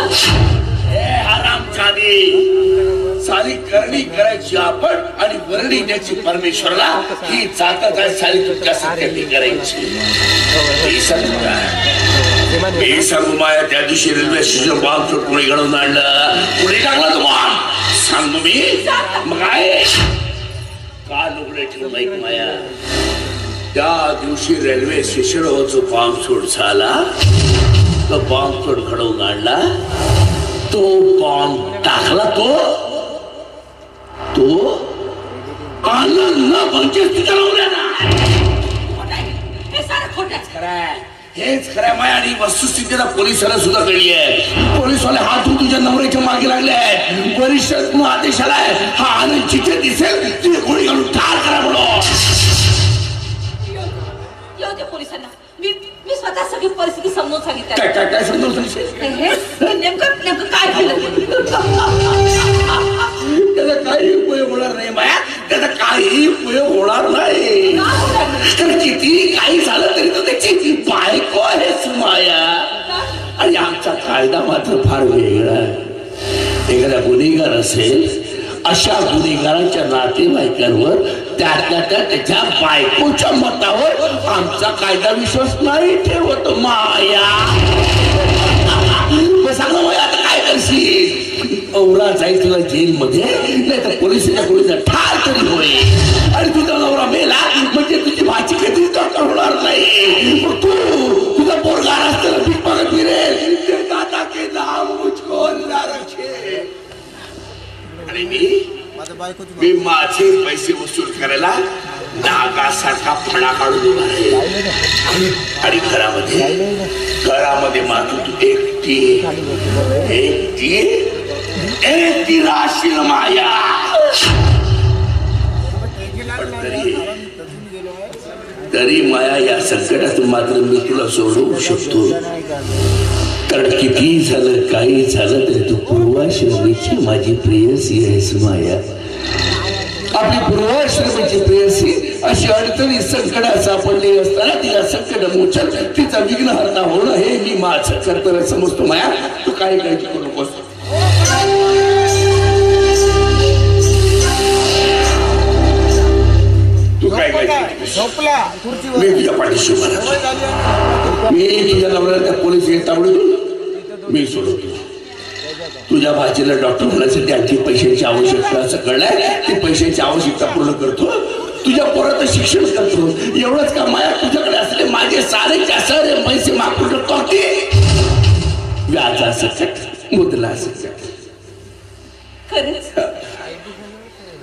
[SPEAKER 1] सारी करणी करायची आपण आणि वर्णी द्यायची परमेश्वराला. ही जातात आहे सारी तुमच्यासाठी करायची. मी सांगू माया, त्या दिवशी रेल्वे स्टेशन बॉम्ब कोणी घडवून आणलं? कुणी टाकला तो बॉम्ब? सांगू मी? मग काय का लुगडे ठेवून ऐक माया, त्या दिवशी रेल्वे स्टेशनवर जो बॉम्बस्फोट झाला, तो बॉम्बस्फोट घडवून आणला, तो बॉम्ब टाकला तो आनंद न म्हणजे तुझ्या नवऱ्याला.
[SPEAKER 3] हे सारं खोटंच.
[SPEAKER 1] हेच खऱ्या माया आणि वस्तुस्थितीला पोलिसाला सुद्धा कळली आहे. पोलिसवाले हात धुवून तुझ्या नवऱ्याच्या मागे लागले आहेत. वरिष्ठ आदेश आलाय, हा आनंद जिथे दिसेल तिथे गोळी घालून ठार करा म्हणून.
[SPEAKER 3] येऊ दे पोलिसांना. मी स्वतः सगळी परिस्थिती समजून सांगितलं.
[SPEAKER 1] काय समजून सांगशील?
[SPEAKER 3] नेमकं काय केलं?
[SPEAKER 1] त्याचा काही उपयोग होणार नाही माया, त्याचा काही उपयोग होणार नाही. कारण किती काही झालं तरी तो त्याची बायको आहेच माया. आणि आमचा कायदा मात्र फार वेगळा आहे. एखादा गुन्हेगार असेल, अशा गुन्हेगाराच्या नातेवाईकांवर त्याच्या बायकोच्या मतावर आमचा कायदा विश्वास नाही ठेवत माया. सांगा माया आता काय करशील? नवरा जाईल तुला जेलमध्ये, नाही तर पोलिसाच्या गोळीचा ठार तरी होईल. आणि तुझा नवरा मेला म्हणजे तुझी भाची कधीच डॉक्टर होणार नाही. तुझा पोरगा रस्त्याला भीक मागत फिरेल. ते दादा के नाम मुझको अल्लाह रखे. आणि मी माझे पैसे वसूल करायला नागासारखा फणा काढून उभा आहे. आणि घरामध्ये मात्र तू एकटी राशील माया. तरी माया या संकटातून मात्र मी तुला सोडवू शकतो. कारण किती झालं काही झालं तरी तू पूर्वाश्रमीची माझी प्रेयसी आहेस माया. आपली पूर्वाश्रमीची प्रेयसी अशी अडचणी संकटात सापडली असताना तिला संकट मोचन तिचा विघ्नहर्ता होणं हे मी माझं कर्तव्य समजतो माया. तू काही काळजी करू नकोस. तू काय मी तुझ्या पाठीशी मी तुझ्या नवऱ्याला त्या पोलीस तावडीतून मी सोडवतो. तुझ्या भाजीला डॉक्टर होण्यासाठी आणखी पैशांची आवश्यकता असं कळलंय. ती पैशांची आवश्यकता पूर्ण करतो. तुझ्या पोराचं शिक्षण करतो. एवढंच का माया? तुझ्याकडे असले माझे सारे पैसे मागून करते. व्याजा सकट, मुदला सकट.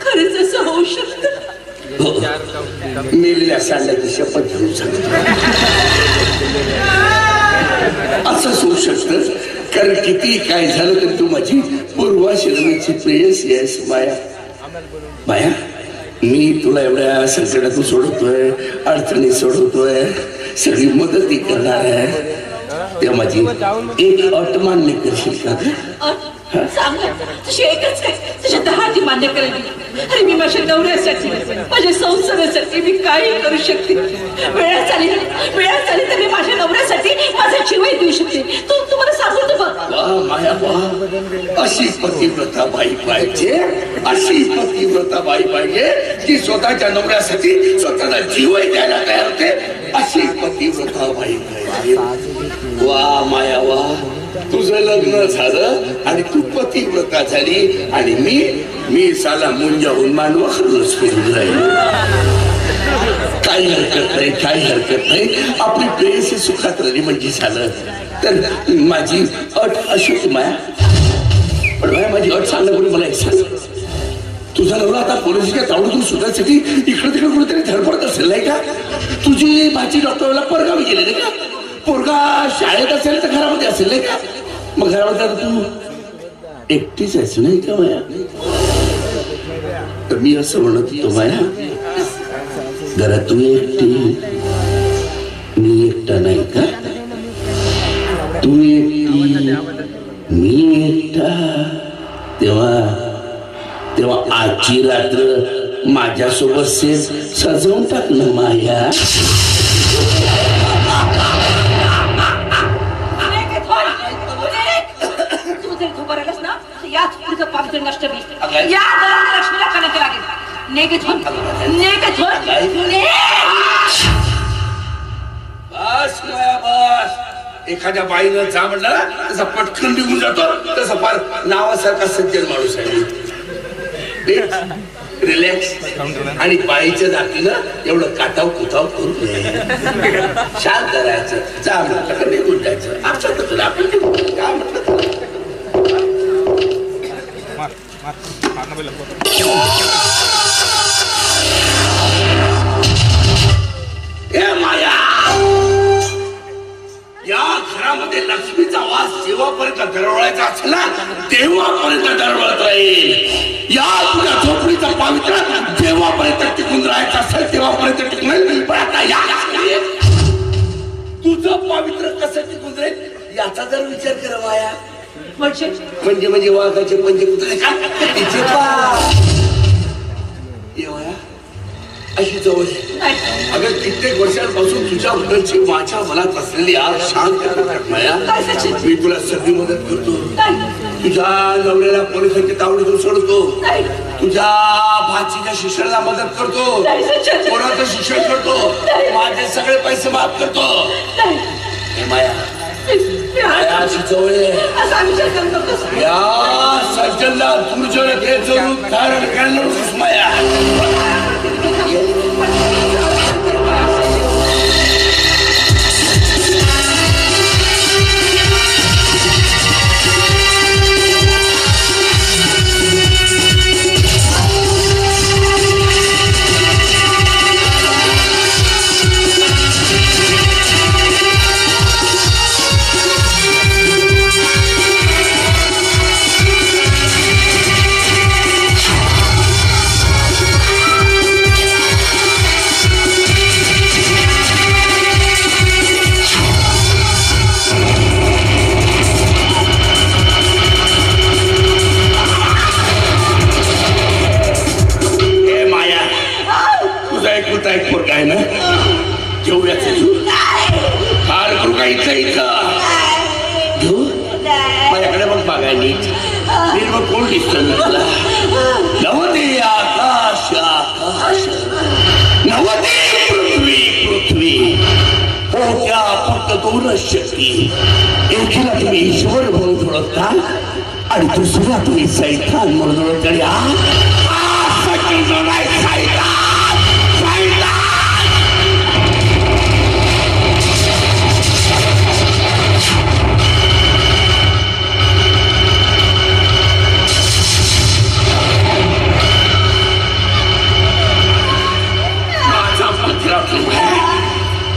[SPEAKER 3] खरंच असं होऊ शकतं?
[SPEAKER 1] मेलेल्या सांडल्याची शपथ घेऊन सांगतो असंच होऊ शकतं. कारण किती काय झालं तरी तू माझी पूर्वाश्रमीची प्रेयसी आहेस माया. माया मी तुला एवढ्या संकटातून सोडवतोय, अडचणी सोडवतोय, सगळी मदती करणार आहे. तेव्हा माझी एक अट मान्य करशील का?
[SPEAKER 3] सांग तुझी एकच काय, तुझी 10 ती मान्य करेल. अरे मी माझ्या नवऱ्यासाठी, माझ्या संसारासाठी मी काही करू शकते. वेळा झाली तर मी माझ्या नवऱ्यासाठी माझा जीवही देऊ शकते. तू मला सांगतो बघ.
[SPEAKER 1] माया वा, अशी पतिव्रता बाई पाहिजे. अशी पतिव्रता बाई पाहिजे की स्वतःच्या नवऱ्यासाठी स्वतःचा जीवही द्यायला तयार होते. अशी पतिव्रता बाई पाहिजे. वा माया वा, तुझं लग्न झालं आणि तू पतिव्रता झाली आणि मी साला मुंजाहून मानवा खरंच फिरून राहिलो. काही हरकत नाही. आपली प्रेयसी सुखात राहिली म्हणजे झालं. तर माझी अट अशी होती माया. पण माया माझी अट सांगणं कोणी मला एक सांग. तुझा नवरा आता पोलिसाच्या तावडीतून सुटायसाठी इकडे तिकडे कुठेतरी धडपडत असेल नाही का? तुझी भाची डॉक्टरला परगावी गेले नाही का? पोरगा शाळेत असेल तर घरामध्ये असेल नाही का? मग घरामध्ये तू एकटीच आहेस नाही का माया? तर मी असं म्हणत होतो माया, घरात तू एकटी, मी एकटा नाही का? तू एकटी, मी एकटा. तेव्हा आजची रात्र माझ्यासोबत सजवून टाक ना माया. एखाद्या बाईनं जा म्हणलं तसा पटकन निघून जातो, तसा फार नावासारखा सज्जन माणूस आहे. रिलॅक्स. आणि बाईच्या जातीनं एवढं काटाव कुताव करू नये. शांत करायचं. जा म्हटलं निघून जायचं. आमच्यात आपण काय म्हटलं माया तेव्हापर्यंत दरवळत राहील. या तुझ्या झोपडीचा पवित्र जेव्हापर्यंत टिकून राहायचं असेल तेव्हापर्यंत टिकून. पण आता या तुझं पवित्र कसं टिकून राहील याचा जर विचार कर माया. म्हणजे वाघाचे पंजे कुत्रे का तिचे अशी जवळ. अगं कित्येक वर्षांपासून तुझ्या मुलांची माझ्या मनात असलेली आग शांत माया. मी तुला सगळी मदत करतो. तुझ्या नवऱ्याला पोलिसांची तावडीतून सोडतो. तुझ्या भाचीच्या शिक्षणाला मदत करतो. कोणाचं शिक्षण करतो. माझे सगळे पैसे माफ करतो. माया अशी जवळ या सज्जनला दुर्जन जरूर धारण करणार माया. माझ्याकडे मग बघायला निर्मळ कोण दिसत नवते आकाश आकाश नवते पृथ्वी पृथ्वी पोट्या फक्त दोनच शक्ती. एकीला तुम्ही ईश्वर म्हणून ओळखता आणि दुसऱ्या तुम्ही सैतान म्हणून ओळखता.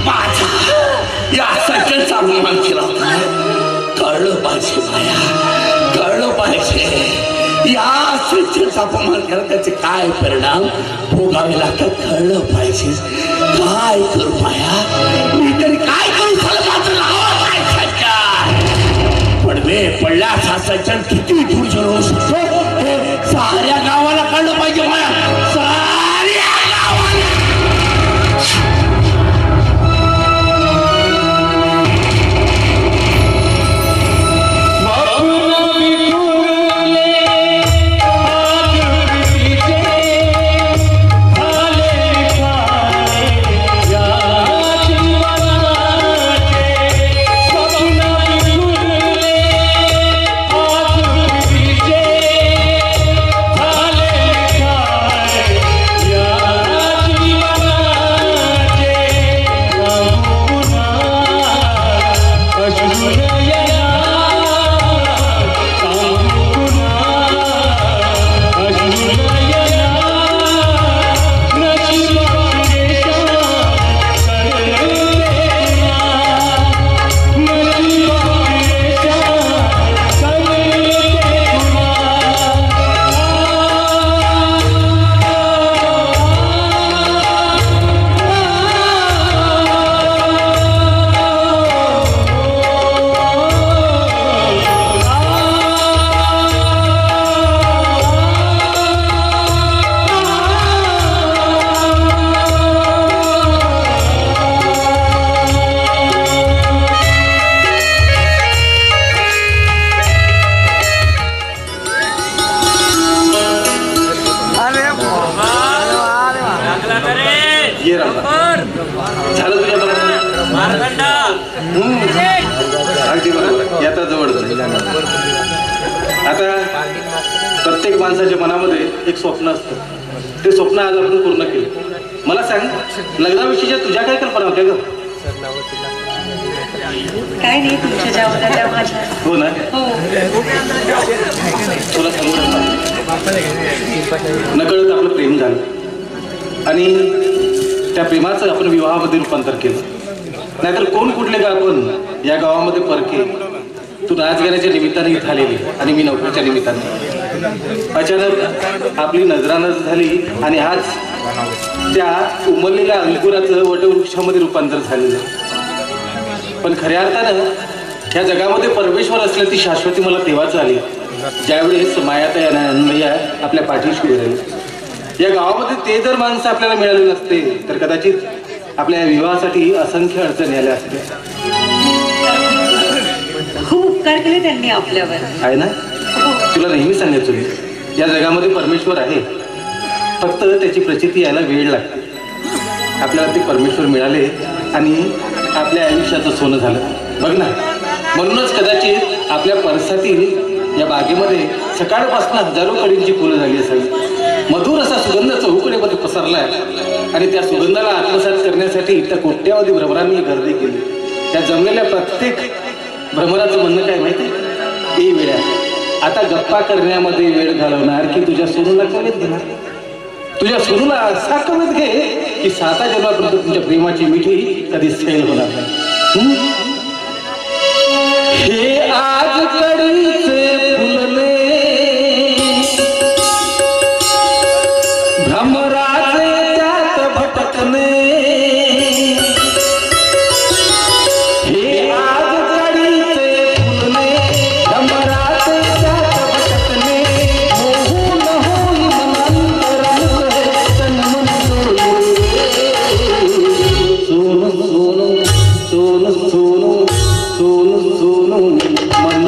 [SPEAKER 1] माझा या सज्जनचा अभिमान केला होता. कळलं पाहिजे माया, कळलं पाहिजे या सज्जनचा अपमान केला त्याचे काय परिणाम भोगावे लागतात कळलं पाहिजे. काय करू माया मी तरी काय करू पण वेळ पडल्यास हा सज्जन किती दुर्जन होऊ शकतो हे साऱ्या गावाला कळलं पाहिजे माया. साऱ्या गावाला
[SPEAKER 7] आता प्रत्येक माणसाच्या मनामध्ये एक स्वप्न असतं. ते स्वप्न आज आपण पूर्ण केलं. मला सांग लग्नाविषयीच्या तुझ्या काय कल्पना होत्या ग?
[SPEAKER 3] काय नाही तुमच्या ज्या होत्या त्या माझ्या.
[SPEAKER 7] हो ना. तुला सांगू नकळत आपलं प्रेम झालं आणि त्या प्रेमाचं आपण विवाहामध्ये रूपांतर केलं. नाहीतर कोण कुठले का आपण या गावामध्ये परके तू राजगाऱ्याच्या निमित्ताने इथं आलेली आणि मी नोकरीच्या निमित्ताने. अचानक आपली नजरानज झाली आणि आज त्या उमललेल्या अंकुराचं वटवृक्षामध्ये रूपांतर झालेलं. पण खऱ्या अर्थानं ह्या जगामध्ये परमेश्वर असल्याची शाश्वती मला तेव्हाच आली ज्यावेळेस मायाताई आणि अन्वयी आपल्या पाठीशी उभे राहिले. या गावामध्ये ते जर माणसं आपल्याला मिळाले नसते तर कदाचित आपल्या विवाहासाठी असंख्य अडचणी आल्या असत्या.
[SPEAKER 3] खूप उपकार केले त्यांनी आपल्यावर.
[SPEAKER 7] आहे ना, तुला नेहमी सांगायचो या जगामध्ये परमेश्वर आहे, फक्त त्याची प्रचिती यायला वेळ लागते. आपल्याला ते परमेश्वर मिळाले आणि आपल्या आयुष्याचं सोनं झालं. बघ ना, म्हणूनच कदाचित आपल्या परसातील या बागेमध्ये सकाळपासून हजारो कडींची फुलं झाली असावी. मधुर असा सुगंध चौकडेमध्ये पसरलाय आणि त्या सुगंधाला आत्मसात करण्यासाठी त्या कोट्यावधी भ्रमरांनी गर्दी केली. त्या जमलेल्या प्रत्येक भ्रमराचं म्हणणं काय माहिती? ए वेळा, आता गप्पा करण्यामध्ये वेळ घालवणार की तुझ्या सोनूला कमीत घेणार? तुझ्या सोनूला असा कमीत घे की 7 जन्मापर्यंत तुझ्या प्रेमाची मिठी कधी सैल होणार नाही. हे आज कडीचे फुलले भ्रमराचे त्यात भटकणे. हे आज कडीचे फुलले भ्रमराचे त्यात भटकणे. मोहून होई मनांतराचे तन मन सोनू सोनू सोनू सोनू सोनू सोनू मन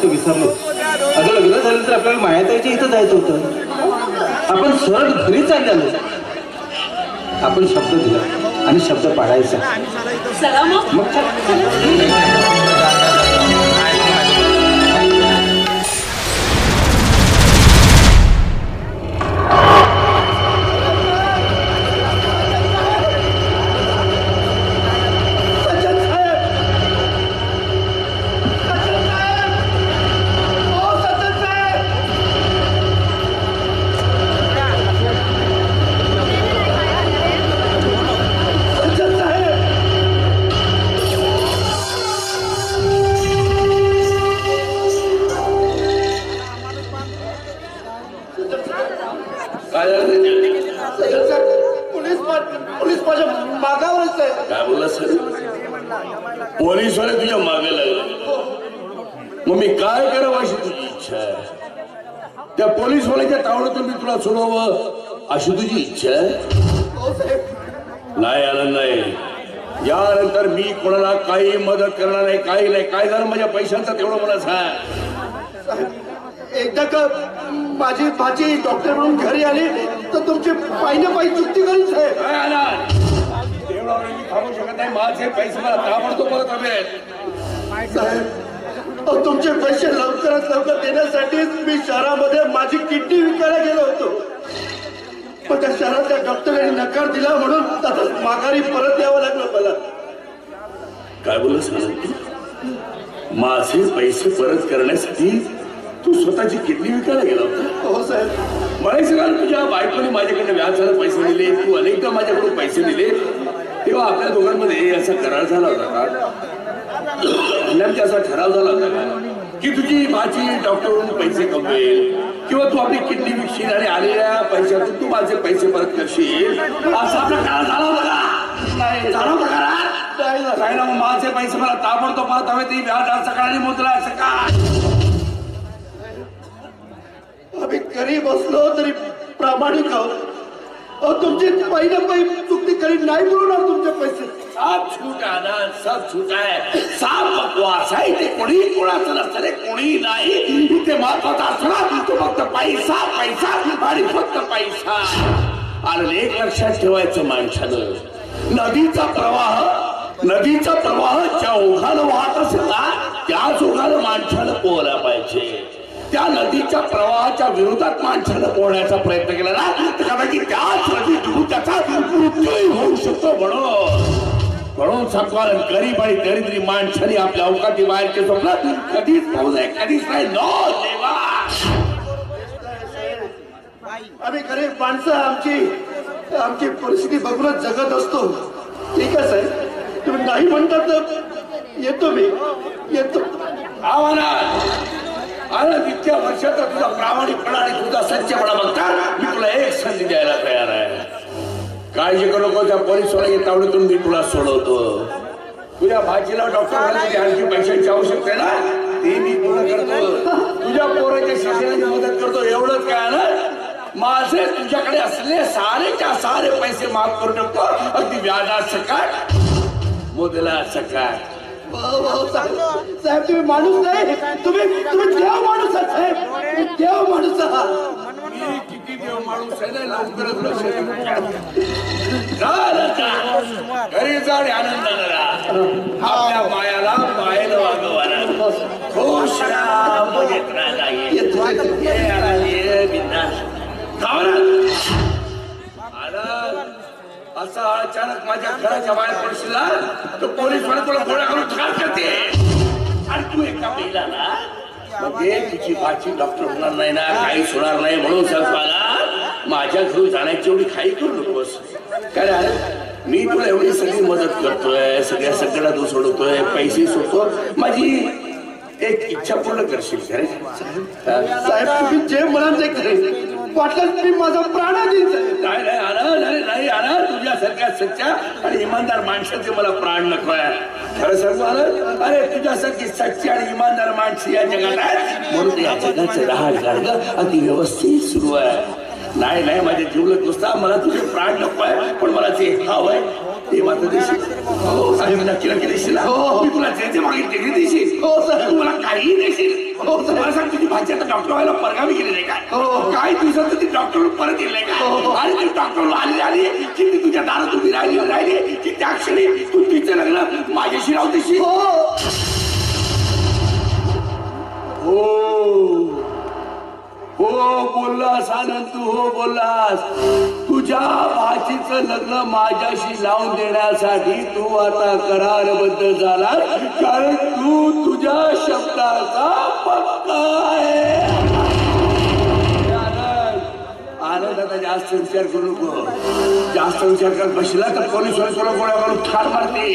[SPEAKER 7] गोष्ट विसरलो. अगं लग्न झालं तर आपल्याला मायाताईच्या इथं जायचं होतं. आपण सरळ घरी चाललेलो. आपण शब्द दिला आणि शब्द पाळायचा.
[SPEAKER 3] चला मग
[SPEAKER 1] पोलीस माझ्या मागावरच आहे.
[SPEAKER 8] काय बोलला सर? पोलीसवाले तुझ्या मागे लागले. मग मी काय करावं अशी तुझी इच्छा आहे? त्या पोलीसवाल्याच्या तावडीतून मी तुला सोडवावं अशी तुझी इच्छा आहे? नाही आनंद नाही. यानंतर मी कोणाला काही मदत करणार नाही, काही नाही. काय झालं माझ्या पैशांचा तेवढं मला सांग.
[SPEAKER 1] एकदा का माझी भाची डॉक्टर म्हणून घरी आली तर तुमची पायी पायी चुकती करीच आहे.
[SPEAKER 8] तेवढा वेळ मी थांबू शकत नाही. माझे पैसे मला ताबडतोब परत हवे.
[SPEAKER 1] साहेब, तुमचे पैसे लवकरात लवकर देण्यासाठीच मी शहरामध्ये माझी किडनी विकायला गेलो होतो. पण त्या शहरातल्या डॉक्टरांनी नकार दिला म्हणून तसंच माघारी परत यावं लागलं मला.
[SPEAKER 8] काय बोलस? माझे पैसे परत करण्यासाठी तू स्वतःची किडनी विकायला गेला होता?
[SPEAKER 1] हो साहेब.
[SPEAKER 8] मला सगळं तुझ्या बायकोने माझ्याकडे व्याजाला पैसे दिले, तू अनेकदा माझ्याकडून पैसे दिले. तेव्हा आपल्या दोघांमध्ये असा करार झाला होता का? नेमका असा ठराव झाला होता का की तुझी भाची डॉक्टरवरून पैसे कमवेल किंवा तू आपली किडनी विकशील आणि आलेल्या पैशातून तू माझे पैसे परत करशील, असा आपला करार झाला होता का? नाही झाला होता करार? काय ना, माझे पैसे मला ताबडतोब परत हवे. ते व्याज आज सकाळी मोजला असं का?
[SPEAKER 1] आम्ही गरीब असलो तरी प्रामाणिक आहोत. तुमची पहिल्या पायी चुकती करी नाही मिळवणार तुमचे पैसे.
[SPEAKER 8] सब छूट आहे ना, सब छूट आहे. साफ बकवास आहे. ते कोणी कोणाचं नसतं रे, कोणी नाही. इथे महत्वाचा असणार तो फक्त पैसा, पैसा आणि फक्त पैसा. आणि एक लक्षात ठेवायचं माणसानं, नदीचा प्रवाह ज्या ओघानं वाहत असेल ना त्याच ओघानं माणसानं पोहला पाहिजे. त्या नदीच्या प्रवाहाच्या विरोधात माणसानं पोहण्याचा प्रयत्न केला ना तर कदाचित त्याच नदी डुबून त्याचा मृत्यूही होऊ शकतो. म्हणून सांगतो, गरीब आणि दरिद्री माणसाने आपल्या अवकाशी बाहेरचे स्वप्न कधीच पाहू नये, कधीच नाही. नो देवा.
[SPEAKER 1] आम्ही गरीब माणसं आमची परिस्थिती बघूनच जगत असतो. ठीक आहे साहेब, तुम्ही नाही म्हणतात तर येतो मी येतो.
[SPEAKER 8] अरे इतक्या वर्षात तुझा प्रामाणिकपणा आणि तुझा सच्चेपणा बघता मी तुला एक संधी द्यायला तयार आहे. काळजी करू नको. त्या पोलीसवाल्याच्या तावडीतून मी तुला सोडवतो. तुझ्या भाजीला डॉक्टर आणखी पैशांची आवश्यकता आहे ना, ते मी पूर्ण करतो. तुझ्या पोराच्या शिक्षणाची मदत करतो. एवढंच काय ना, माझे तुझ्याकडे असले सारेच्या सारे पैसे माफ करू शकतो. अगदी व्याजात सकाळ, मोदला सकाळ.
[SPEAKER 1] साहेब तुम्ही माणूस नाही, तुम्ही देव माणूस आहात साहेब. देव माणूस आहात.
[SPEAKER 8] किती देव माणूस आहे ना, लवकरच घरी जा आणि आनंद करा. आपल्या मायाला मायेला वागवाना. खुश राहा, मजेत राहा. असा अचानक माझ्या घराच्या बाहेर पडशील तर पोलीस मला तुला गोळ्या करून ठार करते. आणि तू एका महिला ना म्हणजे तुझी भाची डॉक्टर होणार नाही ना, काहीच होणार नाही. म्हणून सांगताना माझ्या घरी जाण्याची एवढी खाई करू नकोस. काय मी तुला एवढी सगळी मदत करतोय, सगळ्या संकटातून सोडवतोय, पैसे सोडतो. माझी एक इच्छा पूर्ण करशील खरे?
[SPEAKER 1] साहेब तुम्ही जे म्हणाल ते खरे. वाटलं मी माझा प्राण देईन.
[SPEAKER 8] नाही नाही आनंद, अरे नाही आनंद. तुझ्यासारख्या सच्च्या आणि इमानदार माणसाचे मला प्राण नको आहे. खरं सांगू आनंद, अरे तुझ्यासारखी सच्ची आणि इमानदार माणसं या जगात आहेत म्हणून या जगाचं राहण अति व्यवस्थित सुरू आहे. नाही माझ्या जीवलग दोस्ता, मला तुझे प्राण नको आहे, पण मला जे हवंय ते मात्र देशील. हो साहेब, नक्की नक्की देशील. हो, मी तुला जे जे मागितले ते देशील. हो साहेब, मला काहीही देशील. हो साहेब, मला सांग, तुझी भाजी आता डॉक्टर व्हायला परगावी गेली नाही काय? हो, काही दिवसात ती डॉक्टर परत येईल नाही काय? आणि ती डॉक्टर आली की ती तुझ्या दारात उभी राहिली की त्या क्षणी तू तिचं लग्न माझ्याशी राहू देशील. हो बोललास आनंद, तू हो बोललास. तुझ्या भाचीचं लग्न माझ्याशी लावून देण्यासाठी तू आता करारबद्ध झालास, कारण तू तुझ्या शब्दाचा पक्का आहे. आनंद, आता जास्त विचार करू नको. जास्त विचार करत बसला तर पोलीस तुला गोळ्या मारून ठार मारते.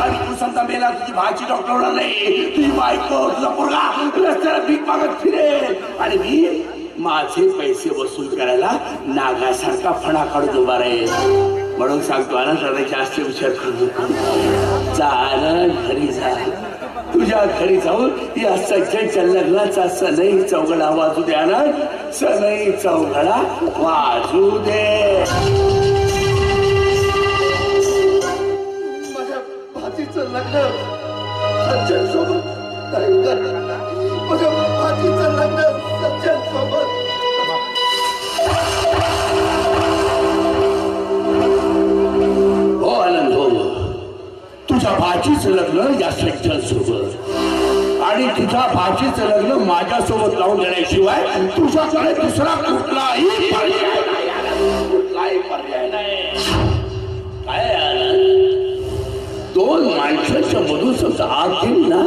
[SPEAKER 8] आणि तू समजा मेला, तुझी भाची डॉक्टर होणार नाही, तुझी बायको तुझा पोरगा रस्त्याला भीक मागत फिरेल, आणि मी माझे पैसे वसूल करायला नागासारखा फणा काढून उभा राहील. म्हणून सांगतो आनंद, आता जास्त विचार करू नको. चाल घरी जा, तुझ्या घरी जाऊन या सज्जनच्या लग्नाचा सनई चौघडा वाजू दे. आनंद, सनई चौघडा वाजू दे.
[SPEAKER 1] माझ्या भाचीचं लग्न सज्जन सोबत नाही करणार. माझ्या भाचीचं लग्न सज्जन सोबत.
[SPEAKER 8] हो आनंद, हो, तुझ्या भाचीचं लग्न या सज्जन सोबत आणि तुझ्या भाचीचं लग्न माझ्यासोबत लावून देण्याशिवाय तुझ्याकडे दुसरा कुठलाही पर्याय नाही. कुठलाही पर्याय नाही. काय आनंद, दोन माणसांच्या मधून समजा आग गेली ना,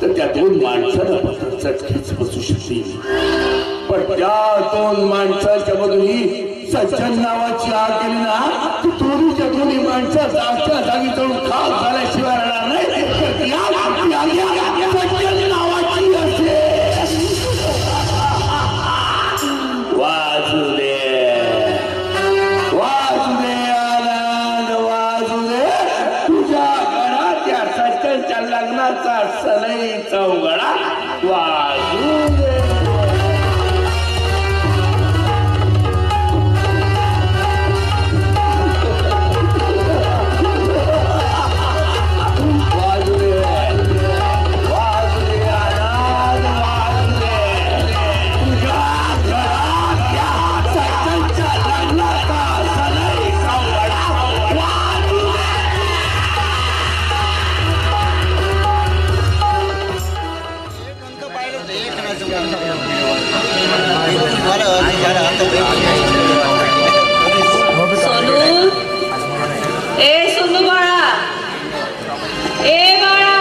[SPEAKER 8] तर त्या दोन माणसाला फक्त चटकेच बसू शकतील. पण त्या दोन माणसाच्या मधूनही सज्जन नावाची आग गेली ना, ती दोन्हीच्या दोन्ही माणसं जागच्या जागी जाऊन खाक झाल्याशिवाय राहणार नाही. सज्जन नावाची असेल. वाजू दे, वाजू दे आनंद, वाजू दे. तुझ्या घरात या सज्जनच्या लग्नाचा सनई चौघडा वाजू दे.
[SPEAKER 3] सोनू, ए सोनू बाळा, ए बाळा,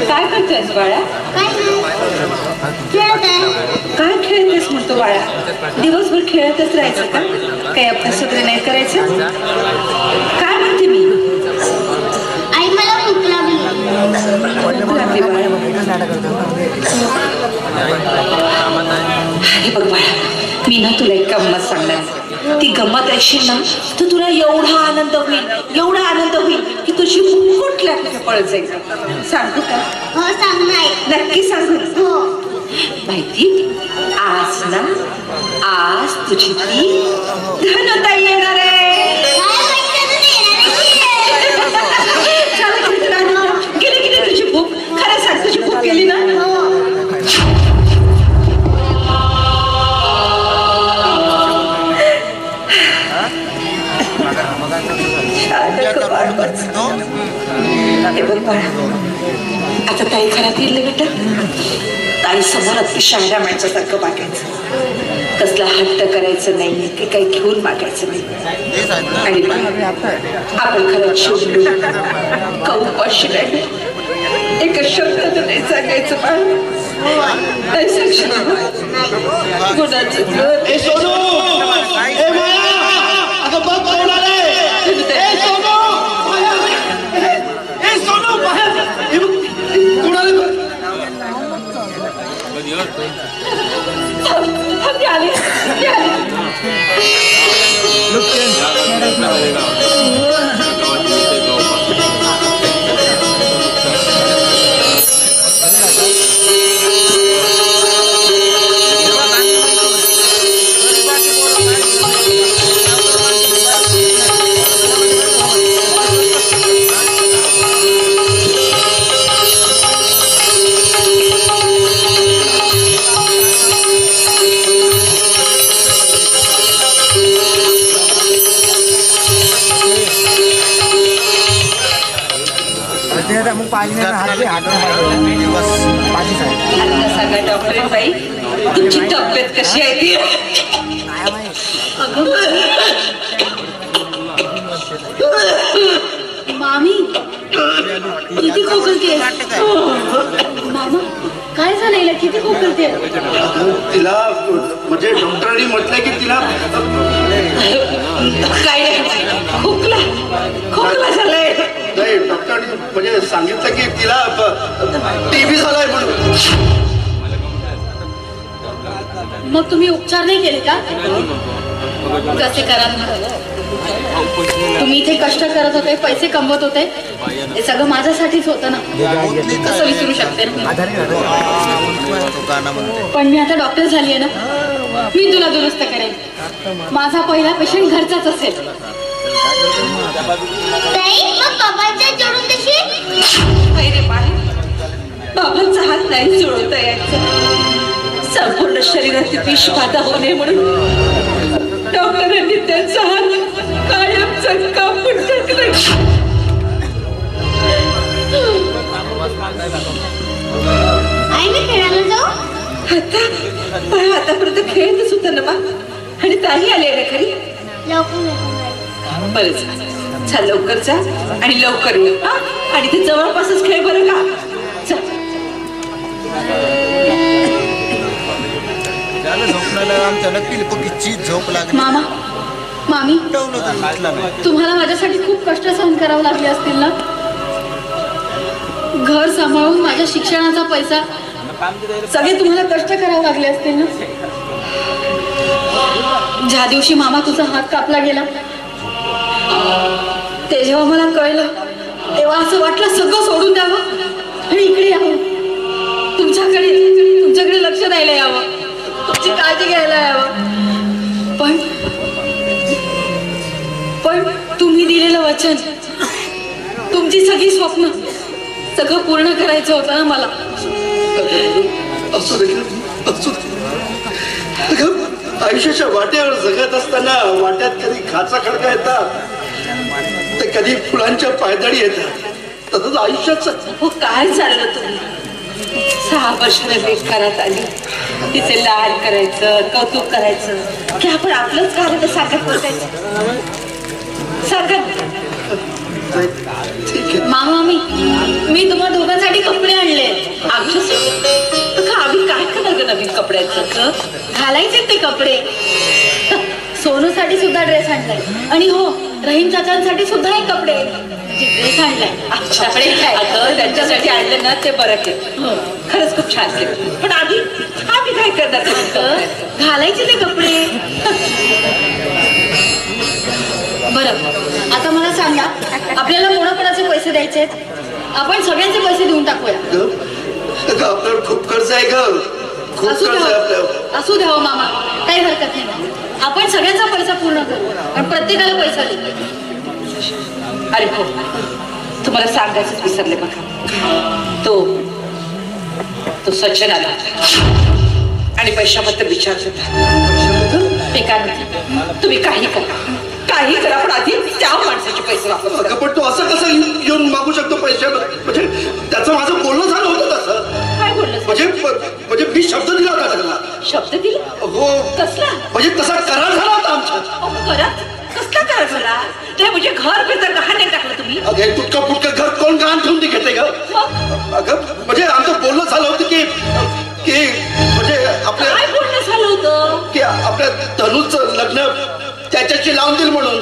[SPEAKER 3] काय करतेस बाळा? काय खेळतेस म्हणतो बाळा? दिवसभर खेळतच राहायचं का? काही अभ्यास वगैरे नाही करायचं? काय म्हणते मी?
[SPEAKER 9] आई मला भूक लागली.
[SPEAKER 3] हे बघ बाळा, मी ना तुला एक गंमत सांगणार. ती गंमत ऐकशील ना तर तुला एवढा आनंद होईल की तुझी कुठल्या कुठे पळत जाईल. सांगू का?
[SPEAKER 9] हो सांगणार.
[SPEAKER 3] नक्की सांगू.
[SPEAKER 9] हो.
[SPEAKER 3] माहिती, आज तुझी ती धनताई येणार आहे. गेली की तुझी भूक? खरं सांग, तुझी भूक गेली ना? आता ताई घरात येईल बेटा. ताई समोर अगदी शाळा माणसासारखं वागायचं, कसला हट्ट करायचं नाही की काही घेऊन मागायचं नाही. आणि आपण खरंच शिवलो कौपाशी नाही, एका शब्दात नाही सांगायचं. बाळ नाही सांगशील गुणाचं घर. आता सांगा डॉक्टर बाई, तुमची तब्येत कशी आहे ती?
[SPEAKER 6] मामी किती खोकलते मामा, काय झालं किती खोकलते?
[SPEAKER 1] तिला म्हणजे डॉक्टरांनी म्हटलंय की तिला
[SPEAKER 3] काय खोकला खोकला झालाय.
[SPEAKER 1] नाही, डॉक्टरांनी म्हणजे सांगितलं की तिला टीबी झालाय म्हणून.
[SPEAKER 6] मग तुम्ही उपचार नाही केले का? कसे करा, तुम्ही इथे कष्ट करत होते, पैसे कमवत होते, हे सगळं माझ्यासाठीच होतं ना. कसं विसरू शकते? पण मी आता डॉक्टर झाली आहे ना, मी तुला दुरुस्त करेन. माझा पहिला पेशंट घरचाच असेल.
[SPEAKER 3] बाबांचा हात नाही जुळवता यायचा. संपूर्ण शरीराची विष बाधा होणे म्हणून डॉक्टरांनी त्यांचा हात कायमचा कापून टाकला. आतापर्यंत खेळतच होता ना बा, आणि ताई आली आहे ना खरी. बरं चल लवकर जा आणि लवकर ये. आणि ते जवळपासच खेळ बरं का.
[SPEAKER 6] मामा मामी, तुम्हाला माझ्यासाठी खूप कष्ट सहन करावं लागले असतील ना. घर सांभाळून माझ्या शिक्षणाचा पैसा सगळे तुम्हाला कष्ट करावं लागले असतील ना. ज्या दिवशी मामा तुझा हात कापला गेला, ते जेव्हा मला कळलं तेव्हा असं वाटलं सगळं सोडून द्यावं आणि इकडे यावं, तुमच्याकडे लक्ष द्यायला यावं, तुमची काळजी घ्यायला यावं. पण तुम्ही दिलेलं वचन, तुमची सगळी स्वप्न सगळं पूर्ण करायचं होतं ना मला.
[SPEAKER 1] असू दे. आयुष्याच्या वाट्यावर जगत असताना वाट्यात कधी खाचा खडका येतात, तर कधी फुलांच्या पायदळी येतात. तसंच आयुष्याचं
[SPEAKER 3] काय चाललं तुम्ही? 6 वर्षाने बेकारात आली, तिचे लाड करायचं, कौतुक करायचं की आपण आपलंच कारण सांगत बसायचं. सांगत
[SPEAKER 6] मामा, मी तुम्हा दोघांसाठी कपडे आणले.
[SPEAKER 3] आम्ही काय करणार नवीन कपड्याचं?
[SPEAKER 6] घालायचे ते कपडे. सोनूसाठी सुद्धा ड्रेस आणलाय, आणि हो रहीम चाचांसाठी सुद्धा एक कपडे ड्रेस आणलाय.
[SPEAKER 3] त्यांच्यासाठी आणलं ना ते बरं केलं, खरंच खूप छान केलं. पण आम्ही काय करणार?
[SPEAKER 6] घालायचे ते कपडे. बरं, आता मला सांगा, आपल्याला कोणाकोणाचे पैसे द्यायचे? आपण सगळ्यांचे पैसे देऊन टाकूया.
[SPEAKER 1] आपल्यावर खूप खर्च आहे ग, खूप खर्च आहे आपल्यावर.
[SPEAKER 6] असू द्या मामा, काही हरकत नाही. आपण सगळ्यांचा पैसा पूर्ण करू आणि प्रत्येकाला पैसा देऊ.
[SPEAKER 3] अरे हो, तुम्हाला सांगायचंच विसरले बघा. तो सचिन आला आणि पैशाबद्दल विचारत होता.
[SPEAKER 6] ते काय म्हणते?
[SPEAKER 3] तुम्ही काही करा पण आधी त्या माणसाचे पैसे वापरा.
[SPEAKER 1] पण तो असं कसं येऊन मागू शकतो पैसे? म्हणजे त्याचं माझं बोलणं झालं होतं तसं.
[SPEAKER 3] काय बोललं?
[SPEAKER 1] म्हणजे मी शब्द दिला होता त्याला.
[SPEAKER 3] शब्द दिला?
[SPEAKER 1] हो.
[SPEAKER 3] कसला?
[SPEAKER 1] म्हणजे तसा करार झाला होता आमचा.
[SPEAKER 3] करार? कसला करार झाला? ते म्हणजे घर बितर गहाणे टाकलं तुम्ही?
[SPEAKER 1] अगं तुटका फुटका घर कोण गहाण ठेवून घेते ग? अगं म्हणजे आमचं बोलणं झालं होतं की म्हणजे आपल्या
[SPEAKER 3] काय बोलणं झालं होतं?
[SPEAKER 1] की आपल्या धनुचं लग्न त्याच्याशी लावून दिल म्हणून.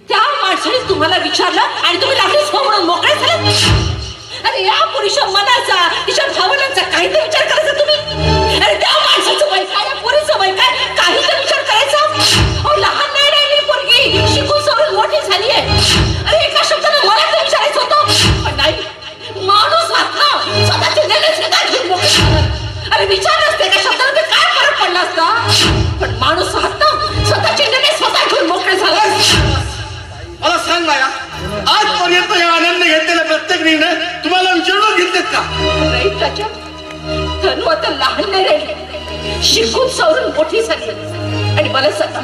[SPEAKER 3] त्या माणसाने तुम्हाला विचारलं आणि तुम्ही लागलीच हो म्हणून मोकळे झाले? अरे या पुरुषा मनाचा, तिच्या भावनांचा काहीतरी विचार करायचा तुम्ही. अरे त्या माणसाचं वय काय, या पुरीचं वय काय, काहीतरी विचार करायचा. लहान नाही राहिली पोरगी, शिकून सवरून मोठी झाली आहे. अरे एका शब्दाने मला तर विचारायचं होतं, पण नाही. माणूस आता स्वतःचे निर्णय घेऊन मोकळे झाला. अरे विचार नसते एका शब्दाने ते काय फरक पडला असता, पण माणूस आता स्वतःचे निर्णय स्वतः घेऊन मोकळे झाला.
[SPEAKER 1] मला सांग माया, आजपर्यंत या आनंद घेतलेला प्रत्येक निर्णय तुम्हाला विचारून घेतलेत का?
[SPEAKER 3] धनु आता लहान नाही राहिली, शिकून सवरून मोठी झाली. आणि मला सांगा,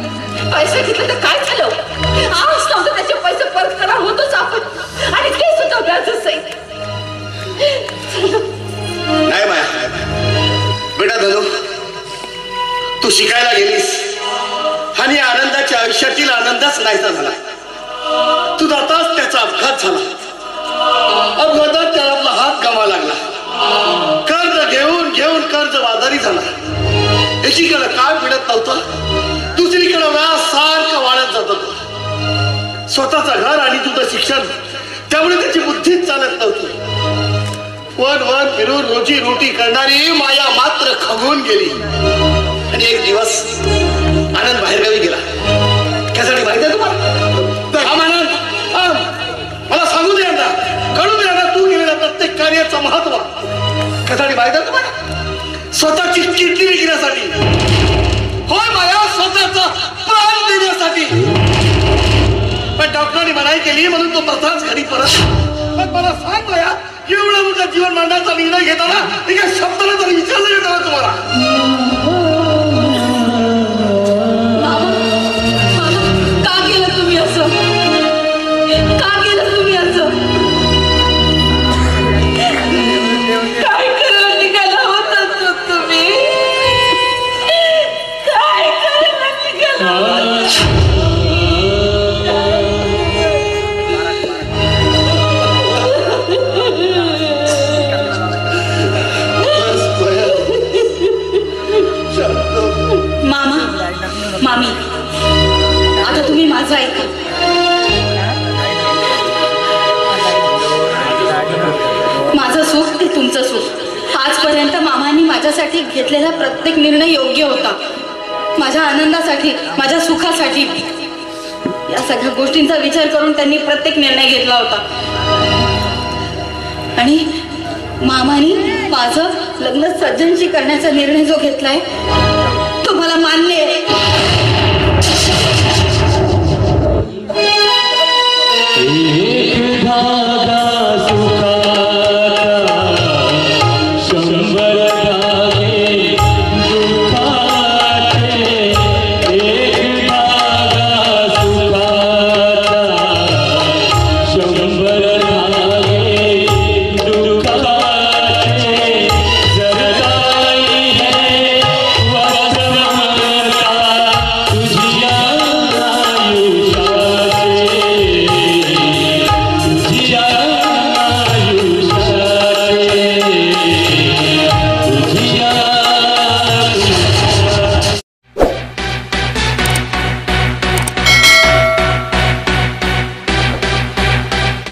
[SPEAKER 3] पैसे घेतले तर काय झालं? आज नव्हतं त्याचे पैसे परत संस्कार आहोतच आपण आणि ते सुद्धा व्याजच आहे.
[SPEAKER 1] नाही माया, बेटा धनु, तू शिकायला गेलीस आणि आनंदाच्या आयुष्यातील आनंदच नाहीसा झाला. तू जाताच त्याचा अपघात झाला. अपघातात त्याला आपला हात गमावा लागला. कर्ज घेऊन घेऊन कर्ज बाजारी झाला. एकीकडे काय पिडत नव्हतं, दुसरीकडे व्याज सारखं वाढत जात होतं. स्वतःचं घर आणि तुझं शिक्षण, त्यामुळे त्याची बुद्धीच चालत नव्हती. वन वन फिरून रोजी रोटी करणारी माया मात्र खगून गेली. आणि एक दिवस आनंद बाहेरगावी गेला. त्यासाठी माहिती आहे तुम्हाला? आनंद, मला सांगू दे आता, कळू दे आता तू केलेल्या प्रत्येक कार्याचं महत्व. त्यासाठी माहिती आहे तुम्हाला? स्वतःची किडनी विकण्यासाठी. होय माया, स्वतःचा प्राण देण्यासाठी. पण डॉक्टरांनी मनाई केली म्हणून तो प्रथाच घरी परत. पण मला सांग माया, एवढा मोठा जीवन मांडण्याचा निर्णय घेताना एका शब्दाला तरी विचारलं येतं तुम्हाला?
[SPEAKER 3] का केलं तुम्ही असं? का केलं तुम्ही असं? काय करायला निघाला होता तुम्ही? काय करायला निघाला होता?
[SPEAKER 6] मामी, आता तुम्ही माझं ऐका. माझं सुख ते तुमचं सुख. आजपर्यंत मामांनी माझ्यासाठी घेतलेला प्रत्येक निर्णय योग्य होता. माझ्या आनंदासाठी, माझ्या सुखासाठी, या सगळ्या गोष्टींचा विचार करून त्यांनी प्रत्येक निर्णय घेतला होता. आणि मामानी माझं लग्न सज्जनशी करण्याचा निर्णय जो घेतलाय तो मला मान्य आहे.